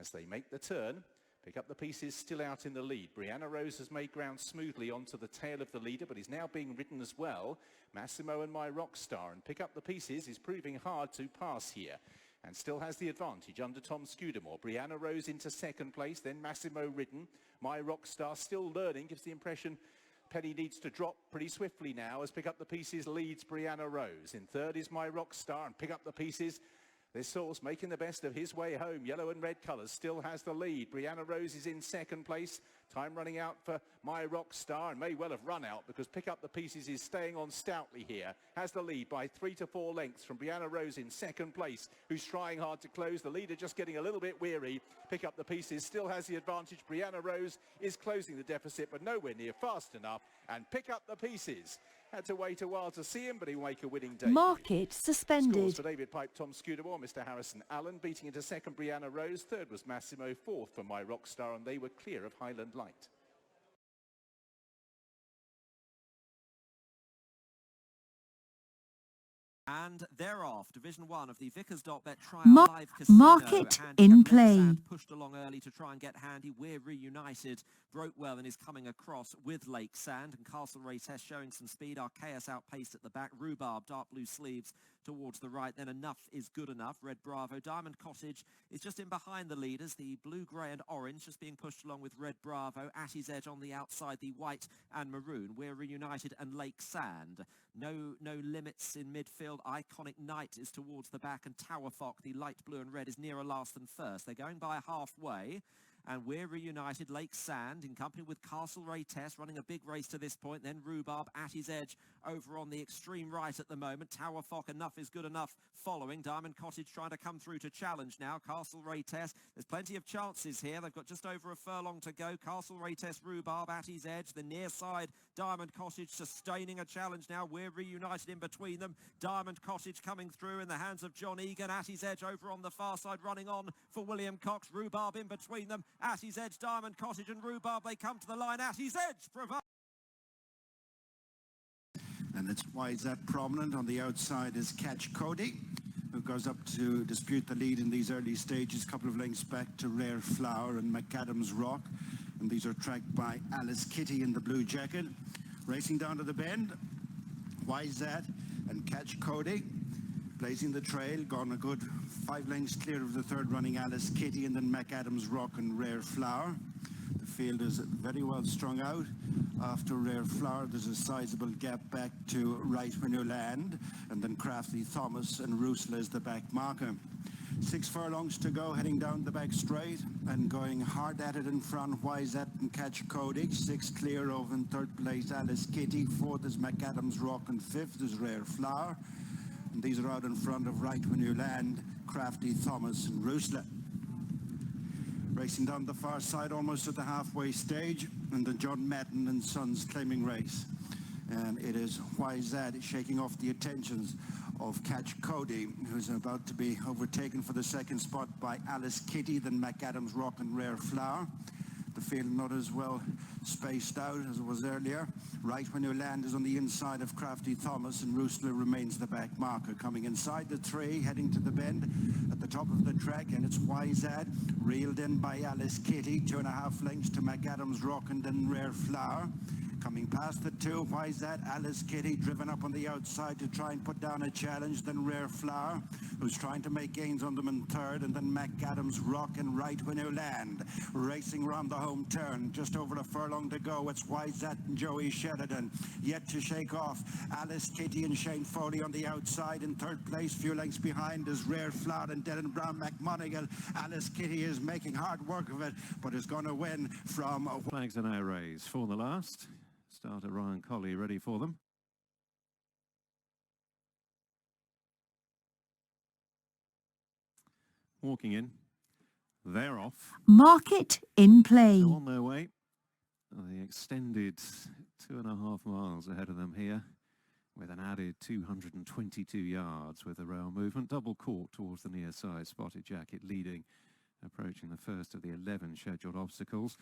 as they make the turn. Pick Up the Pieces still out in the lead. Brianna Rose has made ground smoothly onto the tail of the leader, but is now being ridden as well. Massimo and My Rockstar, and Pick Up the Pieces is proving hard to pass here and still has the advantage under Tom Scudamore. Brianna Rose into second place, then Massimo ridden. My Rockstar still learning, gives the impression Penny needs to drop pretty swiftly now as Pick Up the Pieces leads Brianna Rose. In third is My Rockstar, and Pick Up the Pieces, this horse making the best of his way home. Yellow and red colours still has the lead. Brianna Rose is in second place. Time running out for My Rockstar, and may well have run out because Pick Up the Pieces is staying on stoutly here. Has the lead by 3 to 4 lengths from Brianna Rose in second place, who's trying hard to close. The leader just getting a little bit weary. Pick Up the Pieces still has the advantage. Brianna Rose is closing the deficit, but nowhere near fast enough. And Pick Up the Pieces had to wait a while to see him, but he'll make a winning debut. Market suspended. Scores for David Pipe, Tom Scudamore, Mr. Harrison Allen, beating into second Brianna Rose. Third was Massimo, fourth for My Rockstar, and they were clear of Highland Light. And thereafter, Division 1 of the Vickers.bet Trial Live Casino. Market in play. Pushed along early to try and get handy. We're Reunited broke well and is coming across with Lake Sand. And Castlereagh Test showing some speed. Archaeus outpaced at the back. Rhubarb, dark blue sleeves towards the right. Then Enough is Good Enough. Red Bravo. Diamond Cottage is just in behind the leaders. The blue, grey and orange just being pushed along with Red Bravo. Attie's Edge on the outside. The white and maroon. We're Reunited and Lake Sand. No limits in midfield. Iconic Knight is towards the back, and Tower Fock, the light blue and red, is nearer last than first. They're going by halfway, and We're Reunited, Lake Sand, in company with Castlereagh Test, running a big race to this point. Then Rhubarb, Attie's Edge, over on the extreme right at the moment. Tower Fock, Enough is Good Enough, following. Diamond Cottage trying to come through to challenge now. Castlereagh Test, there's plenty of chances here. They've got just over a furlong to go. Castlereagh Test, Rhubarb, Attie's Edge, the near side, Diamond Cottage sustaining a challenge now. We're Reunited in between them. Diamond Cottage coming through in the hands of John Egan. Attie's Edge over on the far side, running on for William Cox. Rhubarb in between them. Attie's Edge, Diamond Cottage and Rhubarb, they come to the line. Attie's Edge provides. And it's why is that prominent. On the outside is Catch Cody, who goes up to dispute the lead in these early stages. A couple of lengths back to Rare Flower and McAdam's Rock. And these are tracked by Alice Kitty in the blue jacket. Racing down to the bend, Why is that? And Catch Cody, blazing the trail, gone a good 5 lengths clear of the third running Alice Kitty, and then McAdam's Rock and Rare Flower. The field is very well strung out. After Rare Flower, there's a sizable gap back to Right When You Land, and then Crafty Thomas and Roosla is the back marker. 6 furlongs to go, heading down the back straight and going hard at it in front. Why is that? And Catch Cody. 6 clear of in third place Alice Kitty. 4th is McAdam's Rock, and 5th is Rare Flower. And these are out in front of Right When You Land, Crafty Thomas and Roosla. Racing down the far side, almost at the halfway stage, and the John Madden and Sons claiming race. And it is YZ shaking off the attentions of Catch Cody, who's about to be overtaken for the second spot by Alice Kitty, then McAdams Rock and Rare Flower. The field not as well spaced out as it was earlier. Right When You Land is on the inside of Crafty Thomas, and Roostler remains the back marker. Coming inside the three, heading to the bend at the top of the track, and it's YZ, reeled in by Alice Kitty, 2.5 lengths to McAdams Rock and then Rare Flower. Coming past the two, YZ, Alice Kitty, driven up on the outside to try and put down a challenge, then Rare Flower, who's trying to make gains on them in third, and then McAdams Rock and Right When You Land. Racing round the home turn, just over a furlong to go, it's YZ and Joey Sheridan, yet to shake off. Alice Kitty and Shane Foley on the outside. In third place, few lengths behind, is Rare Flower and Dylan Brown McMonigal. Alice Kitty is making hard work of it, but is going to win from... Flags are now raised for the last. Starter Ryan Colley ready for them. Walking in. They're off. Market in play. So on their way. The extended 2.5 miles ahead of them here, with an added 222 yards with the rail movement. Double court towards the near side. Spotted Jacket leading, approaching the first of the 11 scheduled obstacles.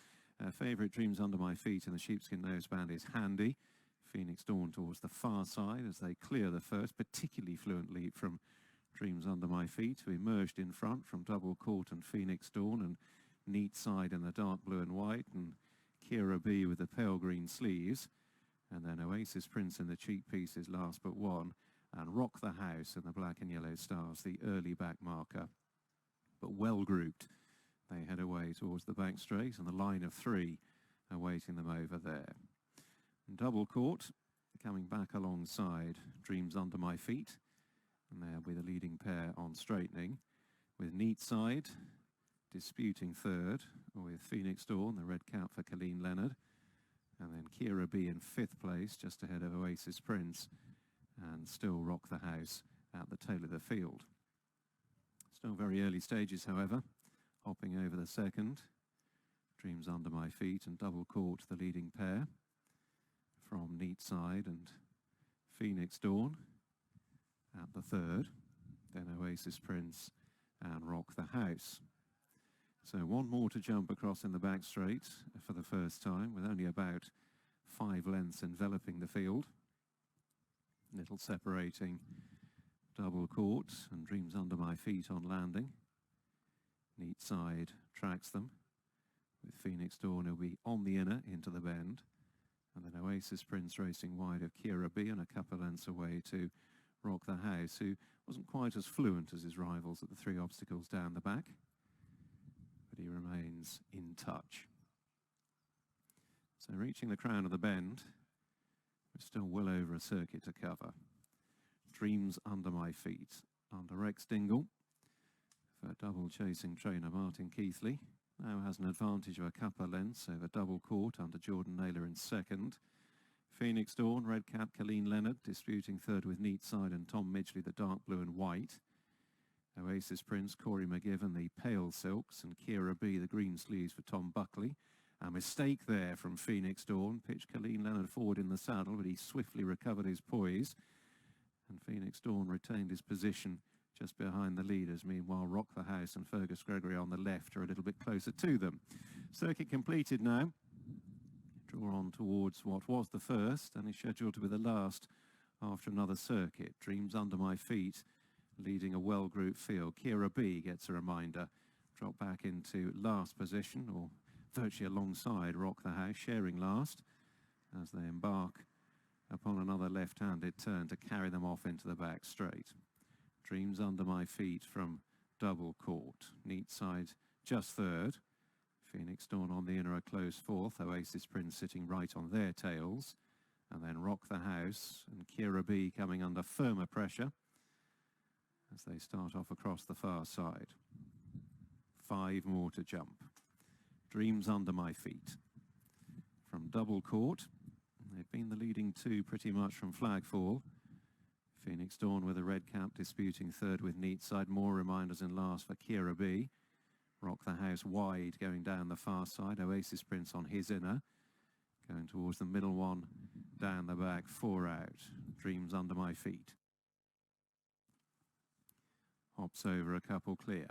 Favourite Dreams Under My Feet and the Sheepskin Noseband is handy. Phoenix Dawn towards the far side as they clear the first, particularly fluent lead from Dreams Under My Feet, who emerged in front from Double Court and Phoenix Dawn, and Neat Side in the dark blue and white, and Kira B with the pale green sleeves, and then Oasis Prince in the cheek pieces last but one, and Rock the House in the black and yellow stars, the early back marker, but well grouped. They head away towards the back straight, and the line of three awaiting them over there. Double Court coming back alongside Dreams Under My Feet, and there'll be the leading pair on straightening, with Neat Side disputing third, with Phoenix Dawn, the red cap for Colleen Leonard, and then Kira B in fifth place, just ahead of Oasis Prince, and still Rock the House at the tail of the field. Still very early stages, however. Hopping over the second, Dreams Under My Feet and Double Court, the leading pair from Neat Side and Phoenix Dawn at the third, then Oasis Prince and Rock the House. So one more to jump across in the back straight for the first time, with only about 5 lengths enveloping the field. Little separating Double Court and Dreams Under My Feet on landing. Neat Side tracks them, with Phoenix Dawn who'll be on the inner into the bend, and then Oasis Prince racing wide of Kira B and a couple lengths away to Rock the House, who wasn't quite as fluent as his rivals at the 3 obstacles down the back, but he remains in touch. So reaching the crown of the bend, we're still well over a circuit to cover. Dreams Under My Feet under Rex Dingle. For double chasing trainer Martin Keithley, now has an advantage of a couple of lengths over Double Court under Jordan Naylor in second. Phoenix Dawn, red cap Colleen Leonard, disputing third with Neat Side and Tom Midgley, the dark blue and white. Oasis Prince, Corey McGivern, the pale silks, and Kira B, the green sleeves for Tom Buckley. A mistake there from Phoenix Dawn, pitched Colleen Leonard forward in the saddle, but he swiftly recovered his poise, and Phoenix Dawn retained his position just behind the leaders. Meanwhile, Rock the House and Fergus Gregory on the left are a little bit closer to them. Circuit completed now. Draw on towards what was the first and is scheduled to be the last after another circuit. Dreams Under My Feet leading a well-grouped field. Kira B gets a reminder. Drop back into last position, or virtually alongside Rock the House, sharing last as they embark upon another left-handed turn to carry them off into the back straight. Dreams Under My Feet from Double Court. Neat Side just third. Phoenix Dawn on the inner a close fourth. Oasis Prince sitting right on their tails. And then Rock the House and Kira B coming under firmer pressure as they start off across the far side. 5 more to jump. Dreams Under My Feet from Double Court. They've been the leading 2 pretty much from flagfall. Phoenix Dawn with a red cap disputing third with Neat Side. More reminders in last for Kira B. Rock the House wide going down the far side. Oasis Prince on his inner. Going towards the middle one, down the back, 4 out. Dreams Under My Feet. Hops over a couple clear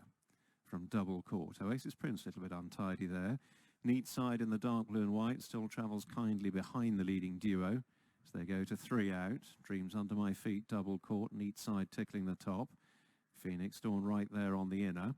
from double court. Oasis Prince a little bit untidy there. Neat side in the dark blue and white, still travels kindly behind the leading duo as they go to 3 out. Dreams Under My Feet, double court, neat side tickling the top. Phoenix Dawn right there on the inner.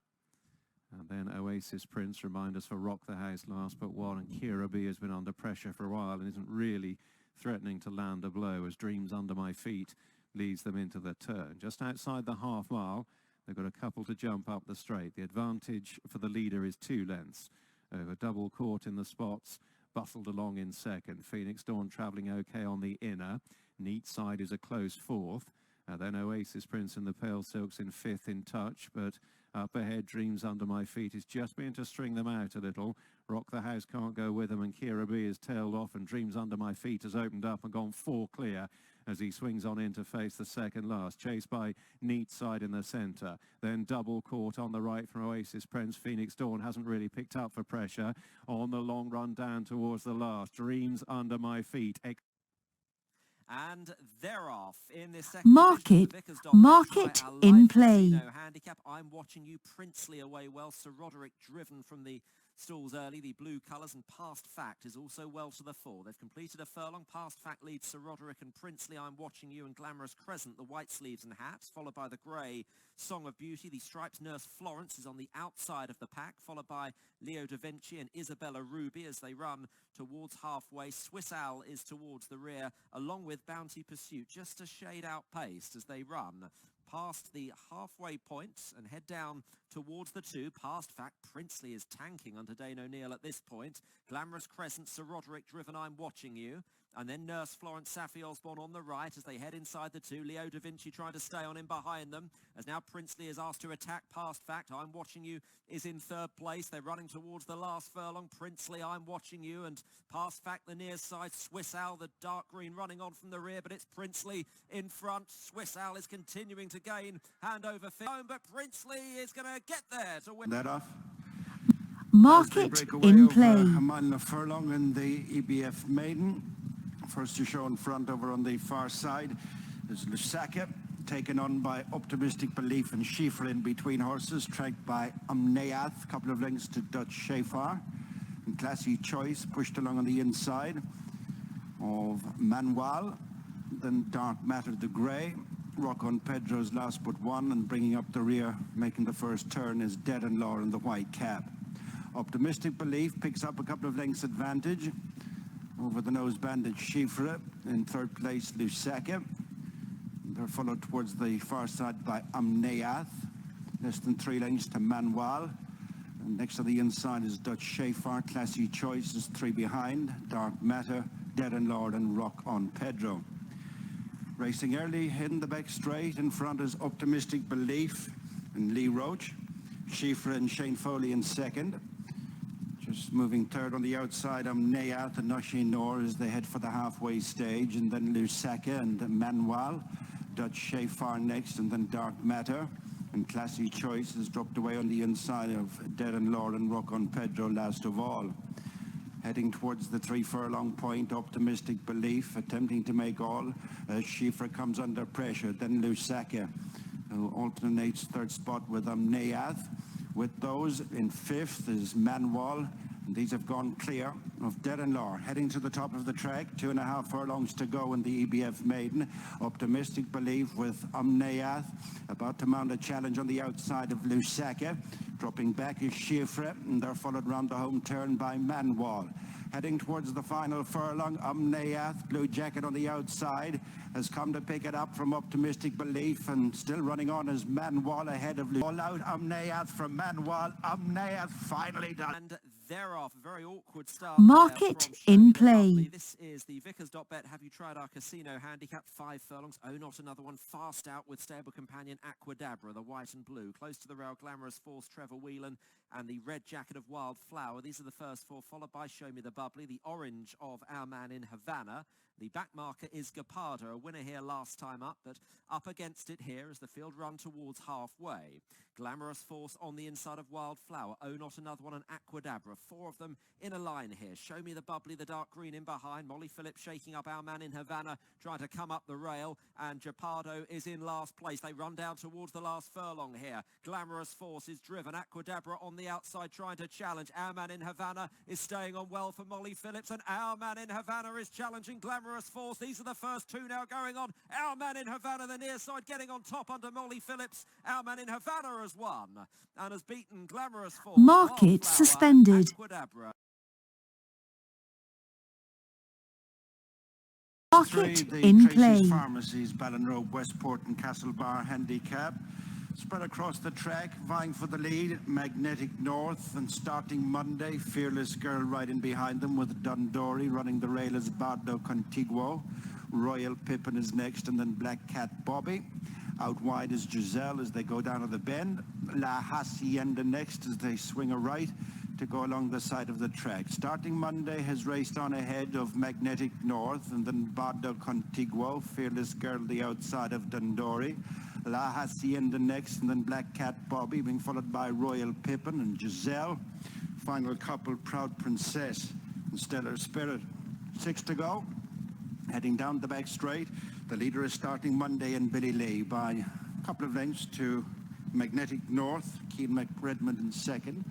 And then Oasis Prince, remind us for Rock the House last but one, and Kira B has been under pressure for a while and isn't really threatening to land a blow as Dreams Under My Feet leads them into the turn. Just outside the half mile, they've got a couple to jump up the straight. The advantage for the leader is 2 lengths. Over double court in the spots, bustled along in second. Phoenix Dawn travelling okay on the inner. Neat side is a close fourth. Then Oasis Prince and the Pale Silks in fifth in touch, but up ahead, Dreams Under My Feet is just beginning to string them out a little. Rock the House can't go with them, and Kira B is tailed off, and Dreams Under My Feet has opened up and gone 4 clear as he swings on in to face the second last, chased by Neat Side in the centre. Then double court on the right from Oasis Prince. Phoenix Dawn hasn't really picked up for pressure on the long run down towards the last. Dreams Under My Feet. And they're off in this second Market in play. Handicap. I'm watching you. Princely away well. Sir Roderick driven from the stalls early. The blue colours, and Past Fact is also well to the fore. They've completed a furlong. Past Fact leads Sir Roderick and Princely. I'm watching you, and Glamorous Crescent, the white sleeves and hats, followed by the grey Song of Beauty. The striped Nurse Florence is on the outside of the pack, followed by Leo da Vinci and Isabella Ruby as they run towards halfway. Swiss Al is towards the rear, along with Bounty Pursuit, just a shade outpaced as they run past the halfway point and head down towards the 2. Past Fact, Princely is tanking under Dane O'Neill at this point. Glamorous Crescent, Sir Roderick driven, I'm watching you. And then Nurse Florence, Safi Osborne on the right as they head inside the 2. Leo da Vinci trying to stay on in behind them as now Princely is asked to attack. Past Fact, I'm watching you, is in 3rd place. They're running towards the last furlong. Princely, I'm watching you, and Past Fact the near side. Swiss Al, the dark green, running on from the rear, but it's Princely in front. Swiss Al is continuing to gain hand over home, but Princely is going to get there to win. That off. Market in play. A mile and a furlong in the EBF Maiden. First to show in front over on the far side is Lusaka, taken on by Optimistic Belief and Schiffer in between horses, tracked by Amneath, couple of lengths to Dutch Shafar. And Classy Choice pushed along on the inside of Manuel. Then Dark Matter the Grey. Rock on Pedro's last but one, and bringing up the rear, making the first turn, is Dead and Law in the white cap. Optimistic Belief picks up a couple of lengths advantage over the nose bandage Schiffer. In 3rd place, Lusaka. They're followed towards the far side by Amneath. Less than 3 lengths to Manuel. And next to the inside is Dutch Shafar. Classy Choice is 3 behind. Dark Matter, Dead and Lord, and Rock on Pedro. Racing early in the back straight. In front is Optimistic Belief and Lee Roach. Schiffer and Shane Foley in 2nd. Just moving 3rd on the outside, Amneath and Noshi Nor as they head for the halfway stage, and then Lusaka and Manuel. Dutch Shafar next, and then Dark Matter. And Classy Choice has dropped away on the inside of Dead and Lord and Rock on Pedro last of all. Heading towards the 3 furlong point, Optimistic Belief attempting to make all as Schiffer comes under pressure. Then Lusaka, who alternates 3rd spot with Amneath. With those in 5th is Manuel, and these have gone clear of Dead and Law. Heading to the top of the track, 2.5 furlongs to go in the EBF Maiden. Optimistic Belief with Amneath, about to mount a challenge on the outside of Lusaka. Dropping back is Schiffer, and they're followed round the home turn by Manuel. Heading towards the final furlong, Amneath, blue jacket on the outside, has come to pick it up from Optimistic Belief, and still running on is Manuel ahead of All out Amneath from Manuel. Amneath finally done. And they're off. A very awkward start. Market in play. This is the Vickers.bet. Have you tried our casino handicap? 5 furlongs. Oh, not another one. Fast out with stable companion Aquadabra, the white and blue. Close to the rail, Glamorous Force, Trevor Whelan. and the red jacket of Wildflower. These are the first four, followed by Show Me the Bubbly, the orange of Our Man in Havana. The back marker is Gepardo, a winner here last time up, but up against it here as the field run towards halfway. Glamorous Force on the inside of Wildflower. Oh, not another one, an Aquadabra. Four of them in a line here. Show Me the Bubbly, the dark green in behind. Molly Phillips shaking up Our Man in Havana, trying to come up the rail, and Gepardo is in last place. They run down towards the last furlong here. Glamorous Force is driven. Aquadabra on the outside trying to challenge. Our Man in Havana is staying on well for Molly Phillips, and Our Man in Havana is challenging Glamorous Force. These are the first two now going on. Our Man in Havana, the near side, getting on top under Molly Phillips. Our Man in Havana has won and has beaten Glamorous Force. Market suspended. Aquadabra. Market in play. Pharmacies, Ballinrobe, Westport and Castlebar handicap. Spread across the track, vying for the lead, Magnetic North, and starting Monday, Fearless Girl right in behind them with Dundori, running the rail as Bardo Contiguo. Royal Pippin is next, and then Black Cat Bobby. Out wide is Giselle as they go down to the bend. La Hacienda next as they swing a right to go along the side of the track. Starting Monday has raced on ahead of Magnetic North, and then Bardo Contiguo, Fearless Girl the outside of Dundori. La Hacienda next, and then Black Cat Bobby, being followed by Royal Pippin and Giselle. Final couple, Proud Princess and Stellar Spirit. 6 to go. Heading down the back straight. The leader is starting Monday in Billy Lee by a couple of lengths to Magnetic North, Keen McRedmond in second.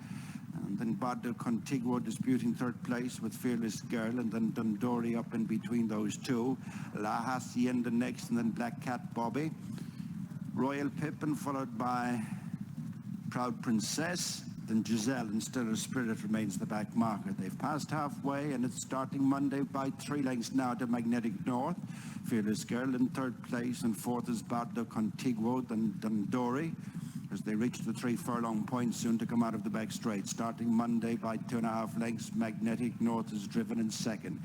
And then Bardo Contiguo disputing third place with Fearless Girl, and then Dundori up in between those two. La Hacienda next, and then Black Cat Bobby. Royal Pippin followed by Proud Princess, then Giselle and Stellar Spirit remains the back marker. They've passed halfway, and it's starting Monday by 3 lengths now to Magnetic North. Fearless Girl in third place, and fourth is Bardo Contiguo, then Dundori, as they reach the 3 furlong point soon to come out of the back straight. Starting Monday by 2.5 lengths, Magnetic North is driven in second.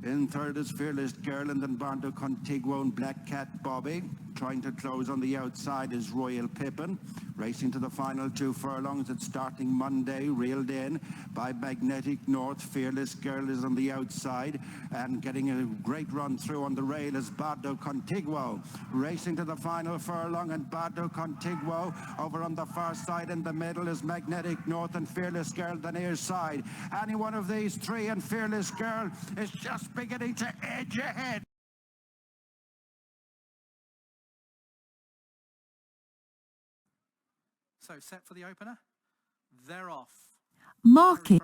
In third is Fearless Girl, and then Bardo Contiguo and Black Cat Bobby. Trying to close on the outside is Royal Pippin. Racing to the final 2 furlongs. It's starting Monday, reeled in by Magnetic North. Fearless Girl is on the outside, and getting a great run through on the rail is Bardo Contiguo. Racing to the final furlong, and Bardo Contiguo over on the far side. In the middle is Magnetic North and Fearless Girl the near side. Any one of these three, and Fearless Girl is just beginning to edge ahead. So set for the opener. They're off. Market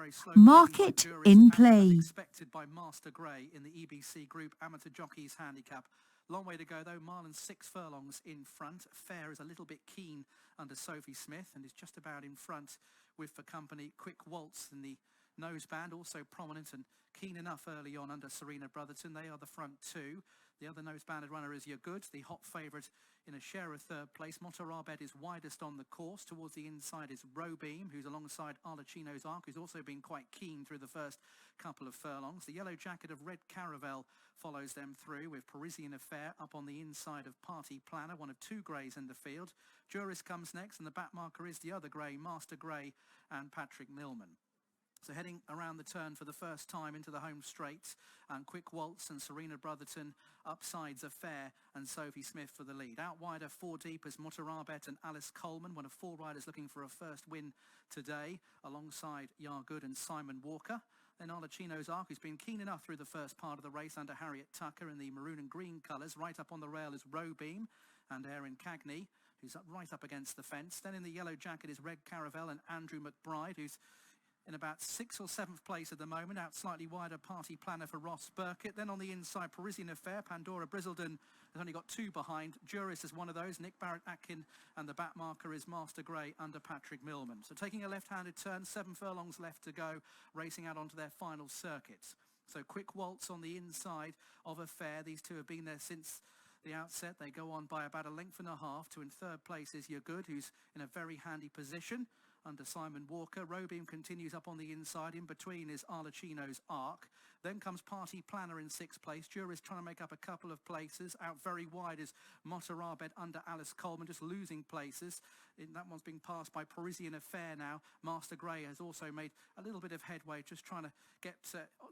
in play. Expected by Master Grey in the EBC Group Amateur Jockeys Handicap. Long way to go though. Marlon 6 furlongs in front. Fair is a little bit keen under Sophie Smith and is just about in front with for company Quick Waltz in the noseband, also prominent and keen enough early on under Serena Brotherton. They are the front two. The other nose-banded runner is Your Good, the hot favourite in a share of third place. Motorabed is widest on the course. Towards the inside is Robeam, who's alongside Arlecchino's Arc, who's also been quite keen through the first couple of furlongs. The yellow jacket of Red Caravel follows them through, with Parisian Affair up on the inside of Party Planner, one of 2 greys in the field. Juris comes next, and the back marker is the other grey, Master Grey and Patrick Millman. So heading around the turn for the first time into the home straight, and Quick Waltz and Serena Brotherton, upsides Affair and Sophie Smith for the lead. Out wider 4 deep is Motorabet and Alice Coleman, one of 4 riders looking for a first win today, alongside Yargood and Simon Walker. Then Arlecchino's Arc, who's been keen enough through the first part of the race under Harriet Tucker in the maroon and green colours. Right up on the rail is Robeam and Erin Cagney, who's right up against the fence. Then in the yellow jacket is Red Caravel and Andrew McBride, who's in about 6th or 7th place at the moment. Out slightly wider, Party Planner for Ross Burkett. Then on the inside, Parisian Affair. Pandora Brizzledon has only got 2 behind. Juris is one of those. Nick Barrett-Atkin, and the back marker is Master Grey under Patrick Millman. So taking a left-handed turn, 7 furlongs left to go, racing out onto their final circuits. So Quick Waltz on the inside of Affair. These two have been there since the outset. They go on by about 1.5 lengths to in third place is Your Good, who's in a very handy position under Simon Walker. Robeam continues up on the inside. In between is Arlecchino's Arc. Then comes Party Planner in 6th place. Juris trying to make up a couple of places. Out very wide is Motorarbed under Alice Coleman, just losing places. That one's being passed by Parisian Affair now. Master Grey has also made a little bit of headway, just trying to get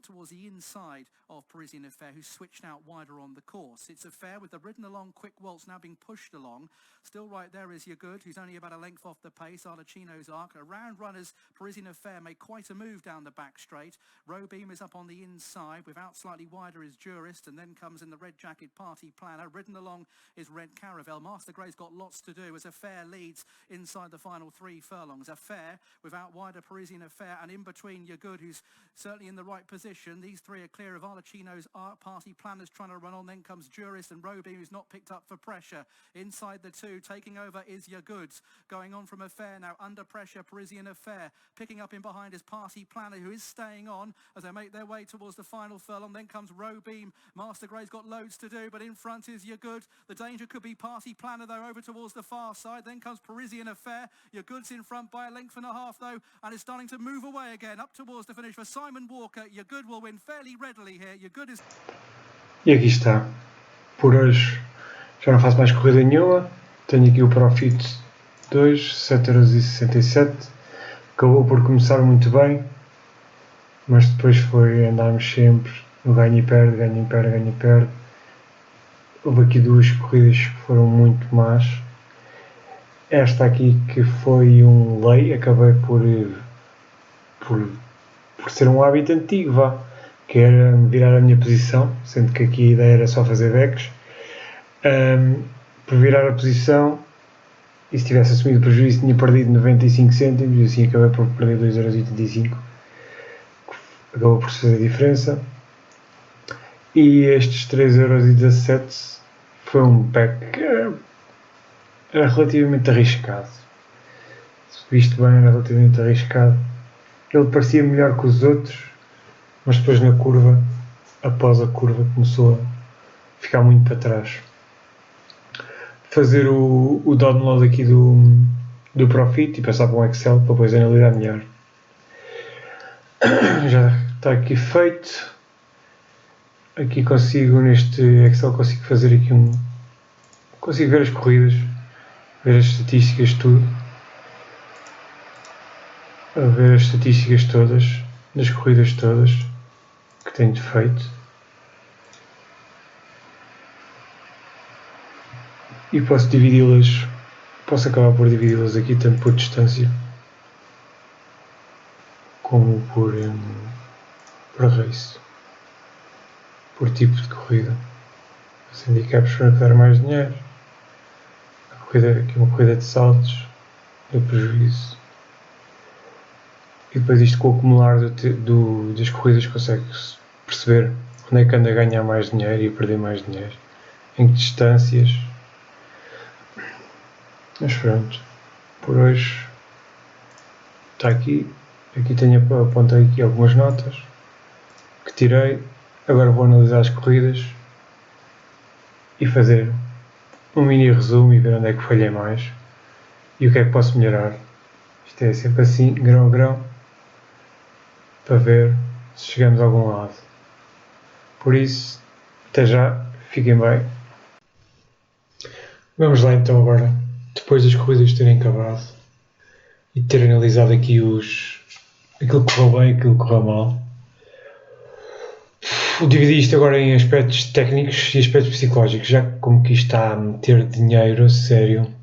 towards the inside of Parisian Affair, who's switched out wider on the course. It's Affair with the ridden along Quick Waltz now being pushed along. Still right there is Your Good, who's only about a length off the pace. Arlecchino's Arc. Around runners, Parisian Affair made quite a move down the back straight. Rowbeam is up on the inside. Without slightly wider is Jurist, and then comes in the red jacket Party Planner. Ridden along is Red Caravel. Master Grey's got lots to do as Affair leads inside the final 3 furlongs. Affair without wider Parisian Affair, and in between Your Good, who's certainly in the right position. These 3 are clear of Arlecchino's Arc. Party Planner's trying to run on. Then comes Jurist and Rowbeam, who's not picked up for pressure. Inside the 2, taking over is Your Goods. Going on from Affair now, under pressure, Parisian Affair. Picking up in behind is Party Planner, who is staying on as they make their way towards the final furlong. Then comes Rowbeam. Master Grey's got loads to do, but in front is Your Good. The danger could be Party Planner, though, over towards the far side. Then comes Parisian Affair. Your Good's in front by a length and a half, though, and it's starting to move away again up towards the finish for Simon Walker. Your Good will win fairly readily here. Your Good is... E aqui está. Por hoje já não faço mais corrida nenhuma. Tenho aqui o Profit 2, 7,67€. Acabou por começar muito bem, mas depois foi andarmos sempre no ganho e perde, ganho e perde, ganho e perde. Houve aqui 2 corridas que foram muito más. Esta aqui que foi um lei, acabei por ser um hábito antigo, vá, que era virar a minha posição, sendo que aqui a ideia era só fazer backs. Por virar a posição, e se tivesse assumido o prejuízo tinha perdido 95 cêntimos, e assim acabei por perder 2,85€. Acabou por fazer a diferença. E estes 3,17€ foi um back que era relativamente arriscado. Se viste bem, era relativamente arriscado. Ele parecia melhor que os outros, mas depois na curva, após a curva, começou a ficar muito para trás. Fazer o download aqui do Profit e passar para um Excel para depois analisar melhor. Já está aqui feito. Aqui consigo, neste Excel, consigo fazer aqui consigo ver as corridas, ver as estatísticas, tudo. A ver as estatísticas todas, das corridas todas que tenho feito. E posso dividi-las, posso acabar por dividi-las aqui tanto por distância como por race, por tipo de corrida. Os handicaps para dar mais dinheiro. Aqui uma corrida de saltos, deu prejuízo. E depois isto com o acumular das corridas consegue-se perceber onde é que anda a ganhar mais dinheiro e a perder mais dinheiro, em que distâncias. Mas pronto, por hoje está aqui. Aqui apontei aqui algumas notas que tirei. Agora vou analisar as corridas e fazer um mini resumo e ver onde é que falhei mais e o que é que posso melhorar. Isto é sempre assim, grão a grão, para ver se chegamos a algum lado. Por isso, até já, fiquem bem. Vamos lá então agora, depois das corridas terem acabado e ter analisado aqui aquilo que correu bem e aquilo que correu mal. Dividi isto agora em aspectos técnicos e aspectos psicológicos, já que como que está a meter dinheiro a sério,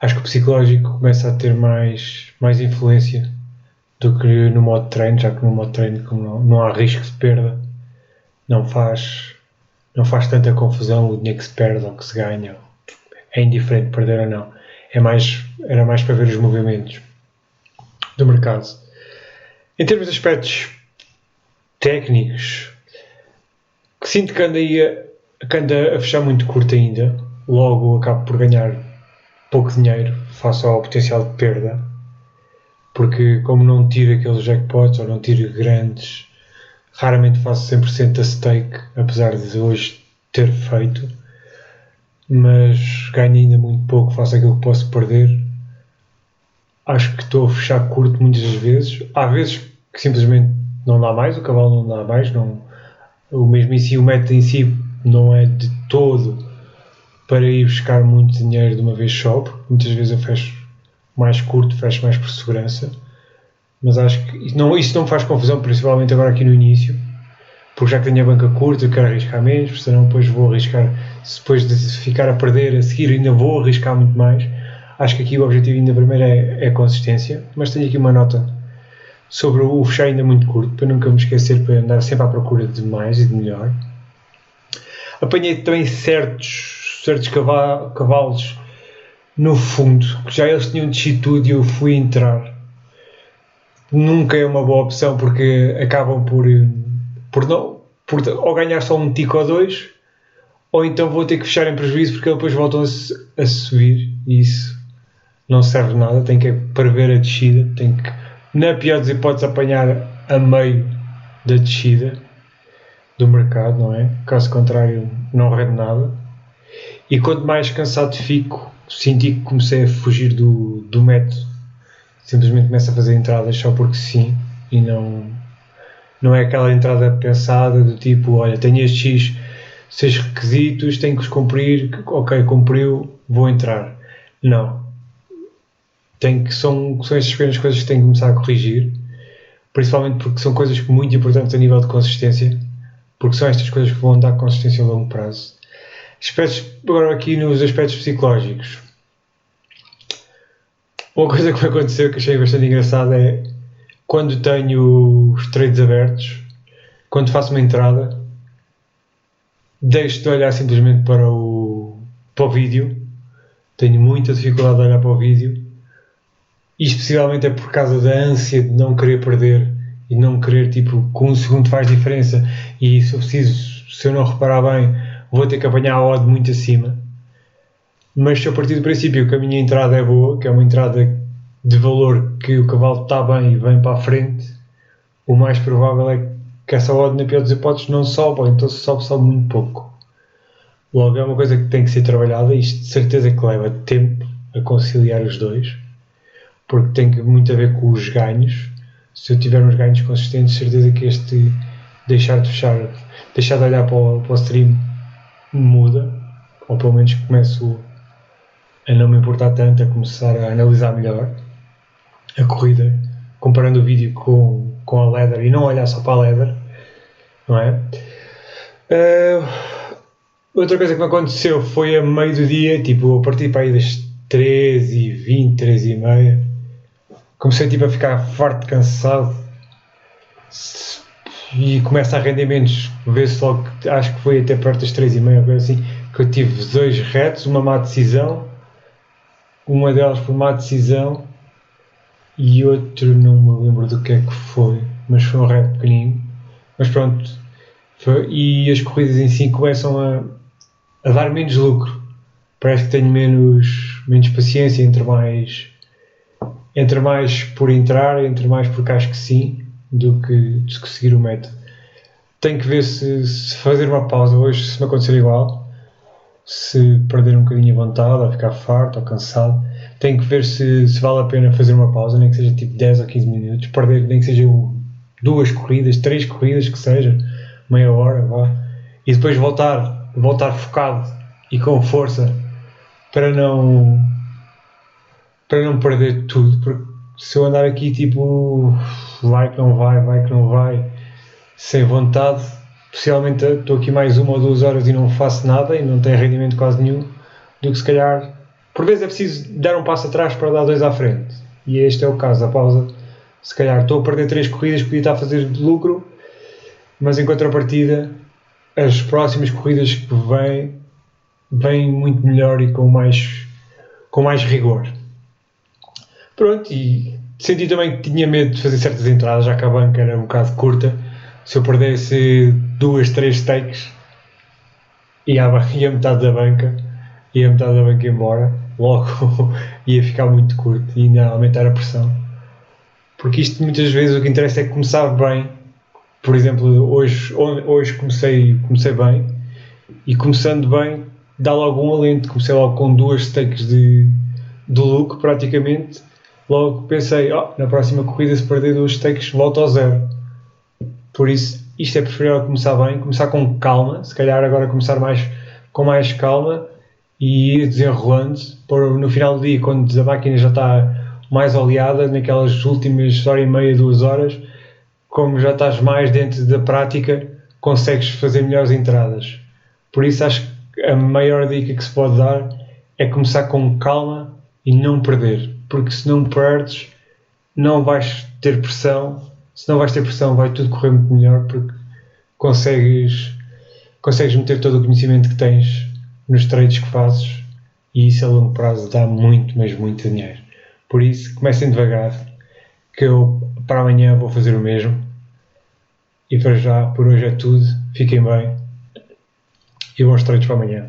acho que o psicológico começa a ter mais influência do que no modo treino, já que no modo treino, como não há risco de perda, não faz tanta confusão o dinheiro que se perde ou que se ganha. É indiferente perder ou não. Era mais para ver os movimentos do mercado. Em termos de aspectos técnicos, que sinto que anda a fechar muito curto ainda, logo acabo por ganhar pouco dinheiro face ao potencial de perda, porque como não tiro aqueles jackpots ou não tiro grandes, raramente faço 100% a stake, apesar de hoje ter feito, mas ganho ainda muito pouco face àquilo que posso perder. Acho que estou a fechar curto muitas das vezes. Há vezes que simplesmente não dá mais, o cavalo não dá mais, não, o mesmo em si, o método em si não é de todo para ir buscar muito dinheiro de uma vez só, porque muitas vezes eu fecho mais curto, fecho mais por segurança, mas acho que isso não me faz confusão, principalmente agora aqui no início, porque já que tenho a banca curta, eu quero arriscar menos, senão depois vou arriscar, se depois de ficar a perder a seguir ainda vou arriscar muito mais. Acho que aqui o objetivo ainda primeiro é a consistência, mas tenho aqui uma nota sobre o fechar ainda muito curto, para nunca me esquecer, para andar sempre à procura de mais e de melhor. Apanhei também certos cavalos no fundo, que já eles tinham descido tudo e eu fui entrar. Nunca é uma boa opção, porque acabam por ou ganhar só um tico ou dois, ou então vou ter que fechar em prejuízo, porque eles depois voltam a subir, e isso não serve de nada. Tem que prever a descida, tem que, na pior das hipóteses, apanhar a meio da descida do mercado, não é? Caso contrário, não rende nada. E quanto mais cansado fico, senti que comecei a fugir do método. Simplesmente começo a fazer entradas só porque sim, e não é aquela entrada pensada do tipo, olha, tenho estes 6 requisitos, tenho que os cumprir, ok, cumpriu, vou entrar. Não. São estas pequenas coisas que tenho que começar a corrigir, principalmente porque são coisas muito importantes a nível de consistência, porque são estas coisas que vão dar consistência a longo prazo. Agora aqui nos aspectos psicológicos. Uma coisa que me aconteceu que achei bastante engraçada é quando tenho os trades abertos, quando faço uma entrada, deixo de olhar simplesmente para o vídeo. Tenho muita dificuldade de olhar para o vídeo, e especialmente é por causa da ânsia de não querer perder e não querer, tipo, com um segundo faz diferença, e se eu não reparar bem, vou ter que apanhar a odd muito acima. Mas se eu partir do princípio que a minha entrada é boa, que é uma entrada de valor, que o cavalo está bem e vem para a frente, o mais provável é que essa odd, na pior das hipóteses, não sobe, ou então sobe muito pouco. Logo, é uma coisa que tem que ser trabalhada, e isto de certeza que leva tempo a conciliar os dois, porque tem muito a ver com os ganhos. Se eu tiver uns ganhos consistentes, certeza que este deixar de olhar para o stream muda, ou pelo menos começo a não me importar tanto, a começar a analisar melhor a corrida, comparando o vídeo com a leather, e não olhar só para a leather, não é? Outra coisa que me aconteceu foi a meio do dia, tipo, a partir para aí das 13h20, 13h30, comecei tipo a ficar farto, cansado, e começa a render menos. Vê-se logo, acho que foi até perto das 3h30, assim, que eu tive 2 retos, uma má decisão, uma delas por má decisão, e outro não me lembro do que é que foi, mas foi um reto pequenino. Mas pronto, e as corridas em si começam a dar menos lucro. Parece que tenho menos paciência, entre mais por entrar, entre mais porque acho que sim, do que seguir o método. Tenho que ver se fazer uma pausa hoje, se me acontecer igual, se perder um bocadinho a vontade, ou ficar farto, ou cansado. Tenho que ver se vale a pena fazer uma pausa, nem que seja tipo 10 ou 15 minutos, perder nem que seja 2 corridas, 3 corridas, que seja, meia hora, vá, e depois voltar focado e com força para não perder tudo, porque se eu andar aqui tipo vai que não vai, sem vontade, possivelmente estou aqui mais 1 ou 2 horas e não faço nada e não tenho rendimento quase nenhum, do que se calhar, por vezes é preciso dar um passo atrás para dar 2 à frente, e este é o caso da pausa. Se calhar estou a perder 3 corridas, podia estar a fazer lucro, mas em contrapartida as próximas corridas que vêm muito melhor e com mais rigor. Pronto, e senti também que tinha medo de fazer certas entradas, já que a banca era um bocado curta. Se eu perdesse 2, 3 stakes, ia metade da banca embora, logo ia ficar muito curto e ainda aumentar a pressão. Porque isto muitas vezes o que interessa é começar bem. Por exemplo, hoje comecei bem, e começando bem dá logo um alento. Comecei logo com 2 stakes de lucro praticamente. Logo pensei, na próxima corrida, se perder 2 stakes, volto ao zero. Por isso, isto é preferível começar bem, começar com calma, se calhar agora começar com mais calma e ir desenrolando, no final do dia, quando a máquina já está mais oleada, naquelas últimas hora e meia, 2 horas, como já estás mais dentro da prática, consegues fazer melhores entradas. Por isso acho que a maior dica que se pode dar é começar com calma e não perder, porque se não perdes, não vais ter pressão. Se não vais ter pressão, vai tudo correr muito melhor, porque consegues meter todo o conhecimento que tens nos trades que fazes, e isso a longo prazo dá muito, mas muito dinheiro. Por isso, comecem devagar, que eu para amanhã vou fazer o mesmo. E para já, por hoje é tudo. Fiquem bem e bons trades para amanhã.